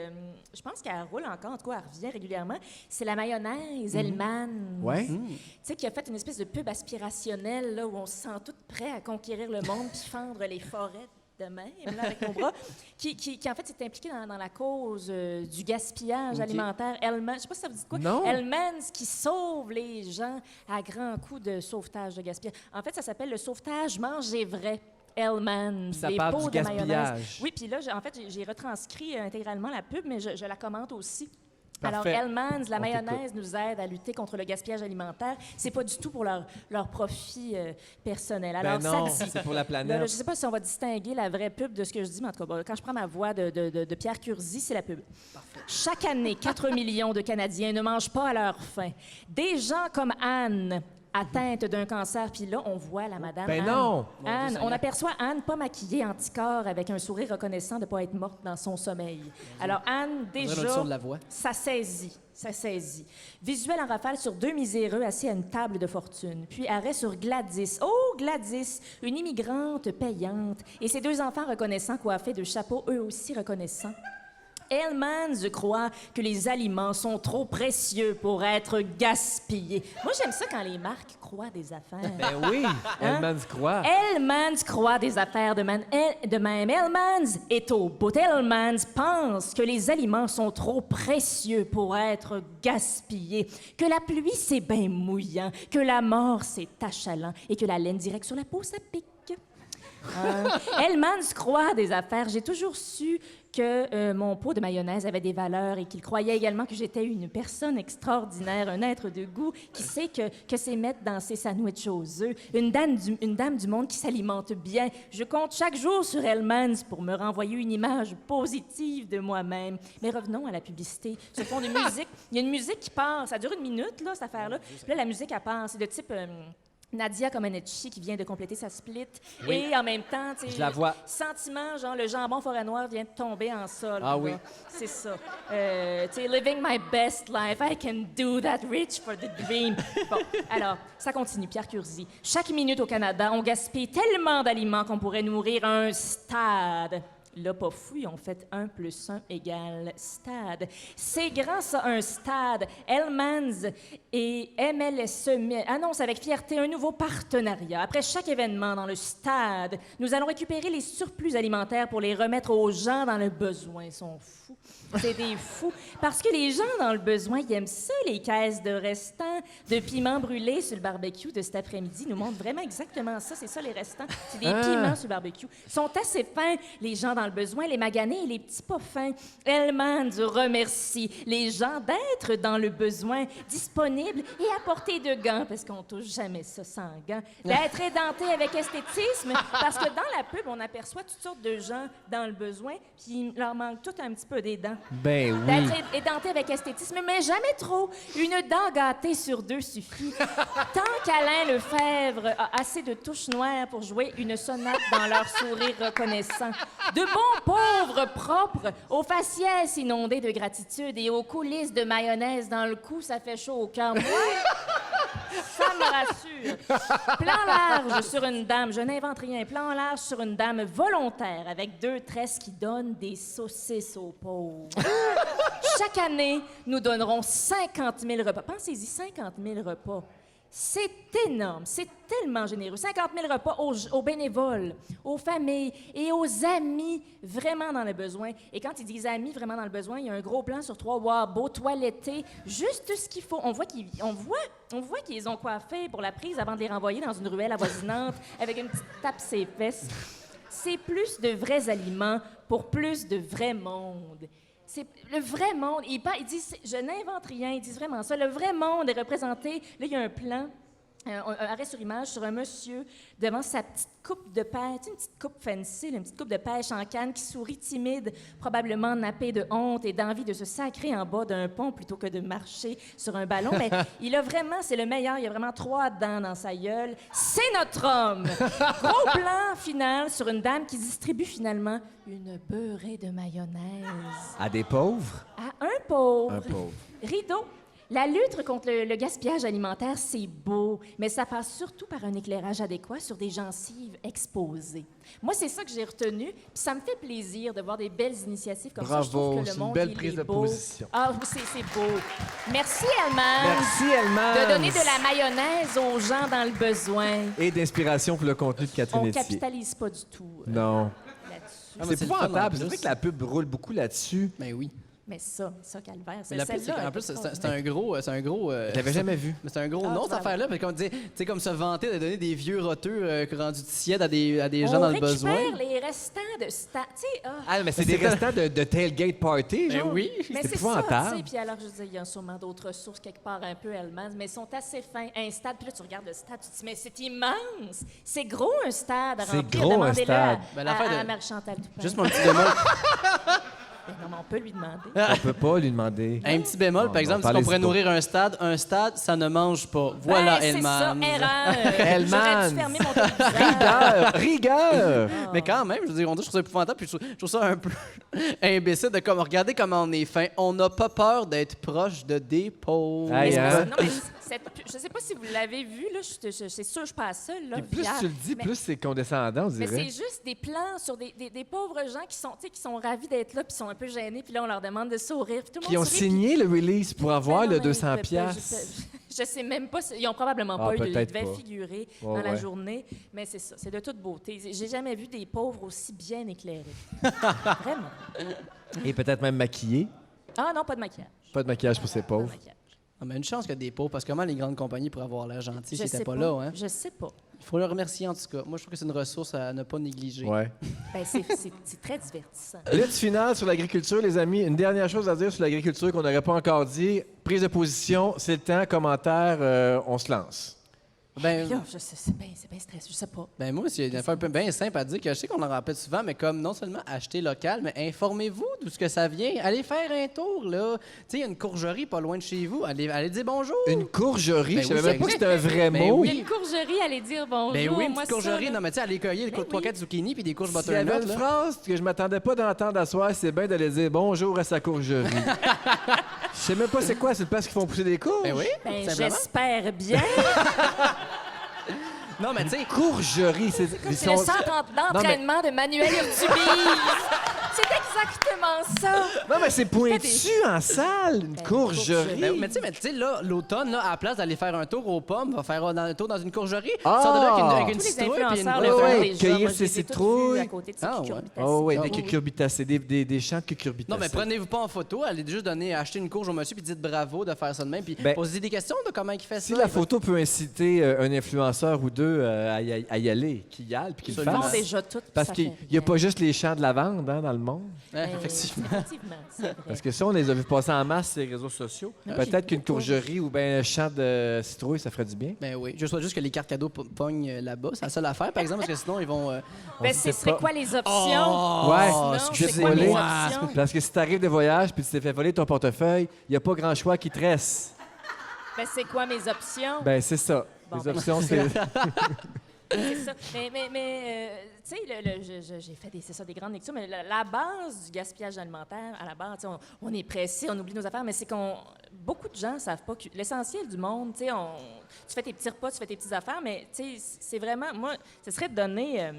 je pense qu'elle roule encore, en tout cas, elle revient régulièrement. C'est la mayonnaise Hellman. Ouais. Tu sais, qui a fait une espèce de pub aspirationnelle, là, où on se sent tout prêt à conquérir le monde puis fendre les forêts de même, là, avec nos bras, qui en fait, s'est impliqué dans la cause du gaspillage Ok. alimentaire. Hellman, je sais pas si ça vous dit quoi. Non. Hellman's qui sauve les gens à grands coups de sauvetage de gaspillage. En fait, ça s'appelle le sauvetage manger vrai. Hellman's, Ça les parle pots du de mayonnaise. gaspillage. Oui, puis là, en fait, j'ai retranscrit intégralement la pub, mais je la commente aussi. Parfait. Alors, Hellman's, la On mayonnaise nous aide à lutter contre le gaspillage alimentaire. C'est pas du tout pour leur profit personnel. Alors, Ben non, ça dit. c'est pour la Là, planète. je sais pas si on va distinguer la vraie pub de ce que je dis, mais en tout cas, bon, quand je prends ma voix de Pierre Curzi, c'est la pub. Chaque année, 4 millions de Canadiens ne mangent pas à leur faim. Des gens comme Anne, atteinte d'un cancer, puis là, on voit la madame Ben Anne. non! Anne, on aperçoit Anne pas maquillée anticorps avec un sourire reconnaissant de ne pas être morte dans son sommeil. Alors, Anne, dirait le déjà, son de la voix. ça saisit. Ça saisit. Visuel en rafale sur deux miséreux assis à une table de fortune. Puis arrêt sur Gladys. Oh, Gladys, une immigrante payante. Et ses deux enfants reconnaissants coiffés de chapeaux, eux aussi reconnaissants. Hellman's croit que les aliments sont trop précieux pour être gaspillés. Moi, j'aime ça quand les marques croient des affaires. Ben oui, Hellman's croit. Hellman's croit des affaires de même. Hellman's est au bout. Hellman's pense que les aliments sont trop précieux pour être gaspillés, que la pluie, c'est bien mouillant, que la mort, c'est achalant et que la laine directe sur la peau, ça pique. Hellmann's croit des affaires. J'ai toujours su que mon pot de mayonnaise avait des valeurs et qu'il croyait également que j'étais une personne extraordinaire, un être de goût qui sait que c'est mettre dans ses sandwichs aux œufs, une dame du monde qui s'alimente bien. Je compte chaque jour sur Hellmann's pour me renvoyer une image positive de moi-même. Mais revenons à la publicité. Sur fond de musique, il y a une musique qui part, ça dure 1 minute, là, cette affaire-là. Puis là, la musique, elle part, c'est de type... Nadia Comaneci qui vient de compléter sa split. Oui. Et en même temps, tu sais, je la vois. Sentiment, genre le jambon forêt noire vient de tomber en sol. Ah oui. C'est ça. Tu sais, living my best life, I can do that, reach for the dream. Bon, alors, ça continue, Pierre Curzi. Chaque minute au Canada, on gaspille tellement d'aliments qu'on pourrait nourrir un stade. Là, pas fou, ils ont fait 1 + 1 = stade. C'est grâce à un stade. Hellmann's et MLSE annoncent avec fierté un nouveau partenariat. Après chaque événement dans le stade, nous allons récupérer les surplus alimentaires pour les remettre aux gens dans le besoin. Ils sont fous. C'est des fous. Parce que les gens dans le besoin, ils aiment ça, les caisses de restants de piments brûlés sur le barbecue de cet après-midi. Ils nous montrent vraiment exactement ça. C'est ça, les restants. C'est des piments sur le barbecue. Ils sont assez fins, les gens dans le besoin, les maganés et les petits pas fins. Hellmann's remercie les gens d'être dans le besoin, disponibles et à portée de gants, parce qu'on touche jamais ça sans gants. D'être édentés avec esthétisme, parce que dans la pub, on aperçoit toutes sortes de gens dans le besoin, puis il leur manque tout un petit peu des dents. Ben oui. D'être édenté avec esthétisme, mais jamais trop. Une dent gâtée sur 2 suffit. Tant qu'Alain Lefebvre a assez de touches noires pour jouer une sonate dans leur sourire reconnaissant. De bons pauvres propres, aux faciès inondés de gratitude et aux coulisses de mayonnaise dans le cou, ça fait chaud au cœur. Moi, ça me rassure. Plan large sur une dame, je n'invente rien. Plan large sur une dame volontaire avec 2 tresses qui donnent des saucisses aux pauvres. Chaque année, nous donnerons 50 000 repas. Pensez-y, 50 000 repas. C'est énorme, c'est tellement généreux. 50 000 repas aux bénévoles, aux familles et aux amis vraiment dans le besoin. Et quand ils disent amis vraiment dans le besoin, il y a un gros plan sur 3 wabos toilettés, juste ce qu'il faut. On voit qu'ils ont coiffé pour la prise avant de les renvoyer dans une ruelle avoisinante avec une petite tape ses fesses. C'est plus de vrais aliments pour plus de vrai monde. C'est le vrai monde. Ils disent, je n'invente rien, ils disent vraiment ça. Le vrai monde est représenté. Là, il y a un plan, un arrêt sur image sur un monsieur devant sa petite coupe de pêche, tu sais, une petite coupe fancy, une petite coupe de pêche en canne qui sourit timide, probablement nappé de honte et d'envie de se sacrer en bas d'un pont plutôt que de marcher sur un ballon. Mais il a vraiment, c'est le meilleur, il a vraiment 3 dents dans sa gueule. C'est notre homme! Gros plan final sur une dame qui distribue finalement une beurrée de mayonnaise. À des pauvres? À un pauvre. Un pauvre. Rideau. La lutte contre le gaspillage alimentaire, c'est beau, mais ça passe surtout par un éclairage adéquat sur des gencives exposées. Moi, c'est ça que j'ai retenu, puis ça me fait plaisir de voir des belles initiatives comme ça. Je trouve que le c'est une monde, belle il prise est de beau. position. Ah, c'est beau. Merci, Hellmann's. Merci, Hellmann's. De donner de la mayonnaise aux gens dans le besoin. Et d'inspiration pour le contenu de Catherine On Etier. capitalise pas du tout Non. là-dessus. Ah, mais C'est le fun, en épouvantable. plus. C'est vrai que la pub roule beaucoup là-dessus. Ben oui. Mais ça, calvaire, Mais la plus, c'est qu'en plus, c'est un gros... Je l'avais jamais vu. Mais c'est un gros Ah, nom, tu cette affaire-là, parce qu'on dit, tu sais, comme se vanter de donner des vieux roteux rendus tièdes à des gens dans le besoin. On récupère les restants de stade. Tu sais, Ah, mais c'est des restants de tailgate party, genre? Ben oui. mais c'est c'est ça, tu épouvantable. sais. Puis alors, je disais, il y a sûrement d'autres sources quelque part un peu Hellmann's, mais ils sont assez fins. Un stade, puis là, tu regardes le stade, tu te dis, mais c'est immense! C'est gros, un stade à C'est remplir. gros, un Demandez-le stade. Ben, l'affaire à de- Marie-Chantal Toupin. Juste mon petit bémol. Ben non, mais on peut lui demander. On peut pas lui demander. Un petit bémol, Non, par exemple, non, si on pourrait parlez-y nourrir un stade, ça ne mange pas. Voilà, Ben, c'est ça, Hellmann's. erreur. Hellmann's. J'aurais dû fermer mon téléviseur. Rigueur! Mais quand même, je veux dire, je trouve ça épouvantable, puis je trouve ça un peu imbécile de comme, regardez comment on est fin. On n'a pas peur d'être proche de des pauvres. Aïe, Mais c'est hein? parce- non, mais je sais pas si vous l'avez vu, là, c'est sûr que je suis pas la seule. Là, Puis plus hier. tu le dis, Mais- plus c'est condescendant, on Mais dirait. c'est juste des plans sur des pauvres gens qui sont, tu sais, qui sont ravis d'être là, puis sont un peu gênés, puis là, on leur demande de sourire. Puis tout le Qui monde ont sourit, signé le release pour avoir puis- le Non, mais 200 je- piastres. Je sais même pas. Ils ont probablement Ah, pas eu. Ils peut-être devaient pas. figurer Ouais, dans la ouais. journée. Mais c'est ça. C'est de toute beauté. J'ai jamais vu des pauvres aussi bien éclairés. Vraiment. Et peut-être même maquillé. Ah non, pas de maquillage. Pas de maquillage pour ces Pas de pauvres. maquillage. Ah, mais une chance qu'il y a des pauvres, parce que comment les grandes compagnies pourraient avoir l'air gentils Je s'ils sais n'étaient pas là, hein? Je sais pas. Il faut le remercier, en tout cas. Moi, je trouve que c'est une ressource à ne pas négliger. Ouais. Ben, c'est très divertissant. Lutte finale sur l'agriculture, les amis. Une dernière chose à dire sur l'agriculture qu'on n'aurait pas encore dit. Prise de position, c'est le temps. Commentaire, on se lance. Ben, Là, c'est bien stressant, je sais pas. ben moi, c'est une affaire un peu bien simple à dire que je sais qu'on en rappelle souvent, mais comme non seulement acheter local, mais informez-vous d'où ce que ça vient. Allez faire un tour, là. Tu sais, il y a une courgerie pas loin de chez vous. Allez dire bonjour. Une courgerie, Ben je savais oui, même pas que ça c'était un vrai Ben mot. Il y a oui. une courgerie, allez dire bonjour. Ben oui, une Moi, petite courgerie. ça, là. Non, mais tu sais, aller cueillir Ben 3-4 zucchini puis des courges S'il y avait butternut, une là. phrase que je m'attendais pas d'entendre à soir, c'est bien d'aller dire bonjour à sa courgerie. Je sais même pas c'est quoi, c'est le place qu'ils font pousser des courges. Ben oui, Ben, simplement. j'espère bien. Non, mais tu sais, Courgerie, c'est ils C'est le sont- centre d'entraînement de Manuel Urtubise. C'est exactement ça. Non, mais c'est Fais pointu en salle, une courgerie. ben, mais tu sais, là, l'automne, là, à la place d'aller faire un tour aux pommes, va faire un tour dans une courgerie. Ah! Sors de là avec une Tous les citrouille puis une influenceurs Ouais, le font ouais, déjà. cueillir Moi, je ses les ai tous citrouilles. vus à côté de ces Ah, ouais. cucurbitacées. Oh oui, Ah, des oui. cucurbitacées, des champs de cucurbitacées. Non, mais prenez-vous pas en photo, allez juste acheter une courge au monsieur puis dites bravo de faire ça de même. Puis Ben, posez des questions de comment il fait Si ça. la il va- photo peut inciter un influenceur ou deux à y aller, qu'il y aille puis qu'il le Ils font Absolument. fasse. déjà tout. Parce ça qu'il fait n'y a bien. pas juste les champs de lavande dans le monde. Ouais, Ben, effectivement. Effectivement, c'est vrai. Parce que ça, on les a vus passer en masse sur les réseaux sociaux. Ah, Peut-être j'ai qu'une beaucoup courgerie ou bien un champ de citrouille, ça ferait du bien. Ben oui, je souhaite juste que les cartes cadeaux pognent là-bas. C'est la seule affaire, par exemple, parce que sinon, ils vont... Ben, sait ce serait pas. quoi les options? Ouais, Sinon, excusez, c'est quoi les volé. options? Parce que si tu arrives de voyage puis tu t'es fait voler ton portefeuille, il n'y a pas grand choix qui te reste. Ben, c'est quoi mes options? Ben, c'est ça. Bon, Les ben, options, c'est. C'est ça. Mais tu sais, j'ai fait des grandes lectures, mais la base du gaspillage alimentaire, à la base, tu sais, on est pressé, on oublie nos affaires, mais c'est beaucoup de gens ne savent pas que l'essentiel du monde, tu sais, tu fais tes petits repas, tu fais tes petites affaires, mais tu sais, c'est vraiment, moi, ce serait de donner,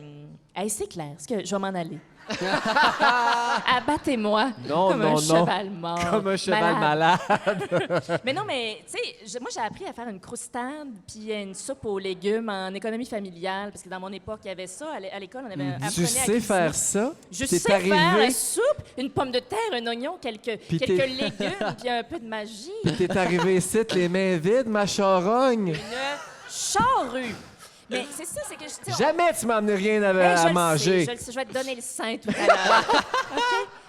hey, c'est clair, est-ce que je vais m'en aller? Abattez-moi Non, comme non, un non. cheval mort. Comme un cheval malade. Mais non, mais tu sais, moi j'ai appris à faire une croustade puis une soupe aux légumes en économie familiale parce que dans mon époque il y avait ça à l'école, on avait Tu apprenait à sais cuisiner. faire ça? Je T'es sais faire arrivé, la soupe, une pomme de terre, un oignon, quelques Puis légumes puis un peu de magie, t'es arrivé ici, les mains vides, ma charogne. une charrue. Mais c'est ça, c'est que je Jamais tu m'emmenes rien à, Ben, je à le manger. sais, je le sais, je vais te donner le sein tout à l'heure. OK?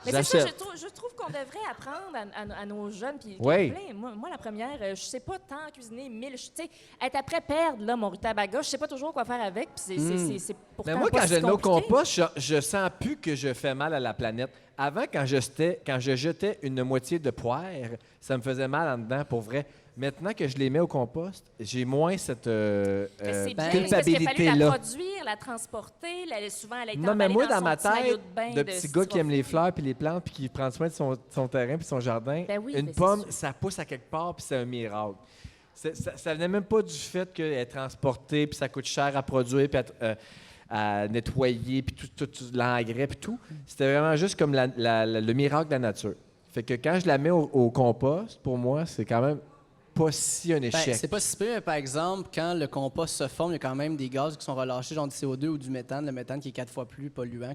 Mais c'est ça, J'achète. je trouve qu'on devrait apprendre à nos jeunes. Puis Oui. plein. Moi, la première, je sais pas tant cuisiner 1000. Tu sais, être après perdre là, mon rutabaga, je sais pas toujours quoi faire avec. Puis c'est pourtant Mais moi, pas quand si je le mets au compliqué. compost, je sens plus que je fais mal à la planète. Avant, quand je jetais une moitié de poire, ça me faisait mal en dedans, pour vrai. Maintenant que je les mets au compost, j'ai moins cette Mais c'est bien, parce qu'il a fallu culpabilité-là. la produire, la transporter. Souvent, elle a été Non, mais emballée moi, dans dans ma son petit maillot tête, bain de petit gars qui aime les fleurs puis les plantes puis qui prend soin de son terrain puis son jardin, Ben oui, une mais c'est pomme, sûr. ça pousse à quelque part puis c'est un miracle. Ça venait même pas du fait qu'elle est transportée puis ça coûte cher à produire puis à nettoyer puis tout l'engrais puis tout. C'était vraiment juste comme le miracle de la nature. Fait que quand je la mets au compost, pour moi, c'est quand même pas si un échec. Ben, c'est pas si pire, mais par exemple, quand le compost se forme, il y a quand même des gaz qui sont relâchés, genre du CO2 ou du méthane. Le méthane qui est 4 fois plus polluant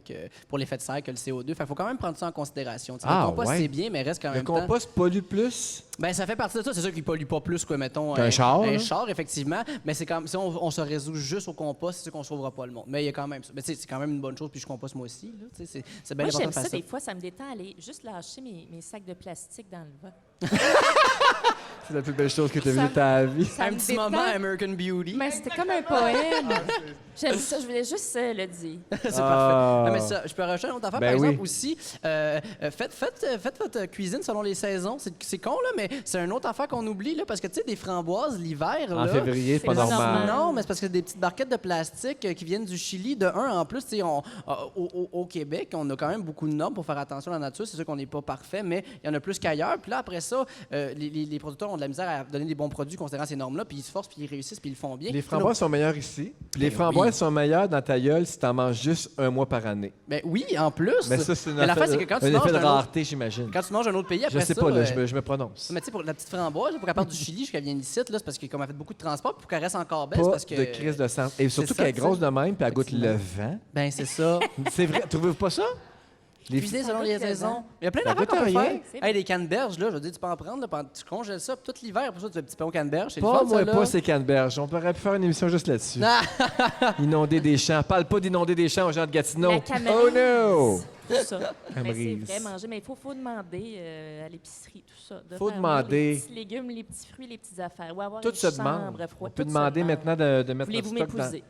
pour l'effet de serre que le CO2. Fait qu'il faut quand même prendre ça en considération. T'sais, Ah, le compost, ouais. c'est bien, mais reste quand Le même compost pollue plus. Ben, ça fait partie de ça. C'est sûr qu'il pollue pas plus que, mettons, Qu'un char, un hein? char, effectivement. Mais c'est comme si on se résout juste au compost, c'est sûr qu'on sauvera pas le monde. Mais il y a quand même ça. Mais tu sais, c'est quand même une bonne chose, puis je composte moi aussi. Là, tu sais, c'est bien Moi, important j'aime de faire ça, ça. des fois, ça me détend aller juste lâcher mes sacs de plastique dans le vent. C'est la plus belle chose que tu as vue Ça de ta vie. Ça Un me petit détend. moment American Beauty. Mais c'était comme un poème. J'aime ça, je voulais juste le dire. C'est Ah. parfait. Non, mais ça, je peux rajouter une autre affaire, Ben par oui. exemple, aussi. Faites votre cuisine selon les saisons. C'est con, là, mais c'est une autre affaire qu'on oublie, là, parce que, tu sais, des framboises, l'hiver, En là... février, c'est pas c'est pas normal. normal. Non, mais c'est parce que c'est des petites barquettes de plastique qui viennent du Chili. De un, en plus, tu sais, au Québec, on a quand même beaucoup de normes pour faire attention à la nature. C'est sûr qu'on n'est pas parfait, mais il y en a plus qu'ailleurs. Puis là, après ça, les producteurs ont de la misère à donner des bons produits considérant ces normes-là, puis ils se forcent, puis ils réussissent, puis ils le font bien. Les framboises sont meilleures ici. Puis les Ben framboises oui. sont meilleures dans ta gueule si tu en manges juste un mois par année. Ben oui, en plus. Mais ça, c'est Mais l'affaire, c'est que quand tu un manges effet de d'un autre- rareté, j'imagine. Quand tu manges un autre pays, après Je sais ça... pas, là, je me prononce. Mais tu sais, pour la petite framboise, là, pour qu'elle parte du Chili jusqu'à vienne ici, là, c'est parce qu'elle a fait beaucoup de transport, puis pour qu'elle reste encore belle, c'est Pas parce que... de crise de sang. Et surtout ça, qu'elle est tu grosse sais. de même, puis elle goûte le Effectivement. vent. Ben c'est ça. C'est vrai, trouvez-vous pas ça? Cuisiner selon les saisons. Il y a plein Ça d'affaires qu'on peut goûte à faire. rien. Hey, les canneberges, là, je veux dire, tu peux en prendre, là, tu congèles ça, puis tout l'hiver, pour ça, tu fais un petit pain aux canneberges. C'est le Pas fun, moi, ça, là. pas ces canneberges. On pourrait faire une émission juste là-dessus. Ah! Inonder des champs. Parle pas d'inonder des champs aux gens de Gatineau. La camerise. Oh no! Tout ça. Mais c'est Camerise. vrai, manger. Mais il faut demander à l'épicerie, tout ça. De Faut faire demander. Les petits légumes, les petits fruits, les petites affaires. Ou avoir Tout une se chambre demande. On froide. peut Tout se demander demande. maintenant de mettre Voulez-vous notre stock dans... m'épouser?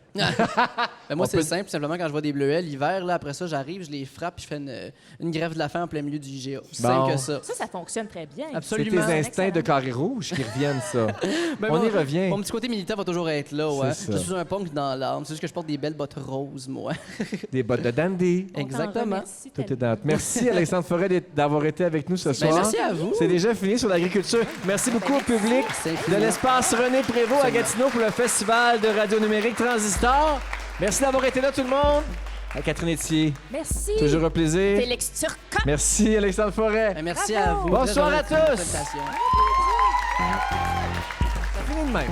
Ben, moi, On c'est peut- simple. Simplement, quand je vois des bleuets l'hiver, là, après ça, j'arrive, je les frappe, puis je fais une grève de la faim en plein milieu du IGA. C'est Bon. simple que ça. Ça fonctionne très bien. C'est Absolument. tes instincts de Excellent. carré rouge qui reviennent, ça. Ben, On mon- y revient. Mon petit côté militant va toujours être là, ouais. C'est ça. Je suis un punk dans l'âme. C'est juste que je porte des belles bottes roses, moi. Des bottes de dandy. On t'en Exactement. remercie Tout est tellement. dans... Merci, Alexandre Forêt, d'avoir été avec nous ce Ben, soir. merci à vous. C'est déjà fini sur l'agriculture. Merci beaucoup au public C'est de infiniment. l'espace René Prévost à Gatineau pour le festival de radio numérique Transistor. Merci d'avoir été là, tout le monde. À Catherine Etier, Merci. toujours un plaisir. Félix Turcotte. Merci, Alexandre Forêt. Ben, merci Bravo. à vous. Bonsoir Très à heureux de tous. cette invitation. Ça finit de même.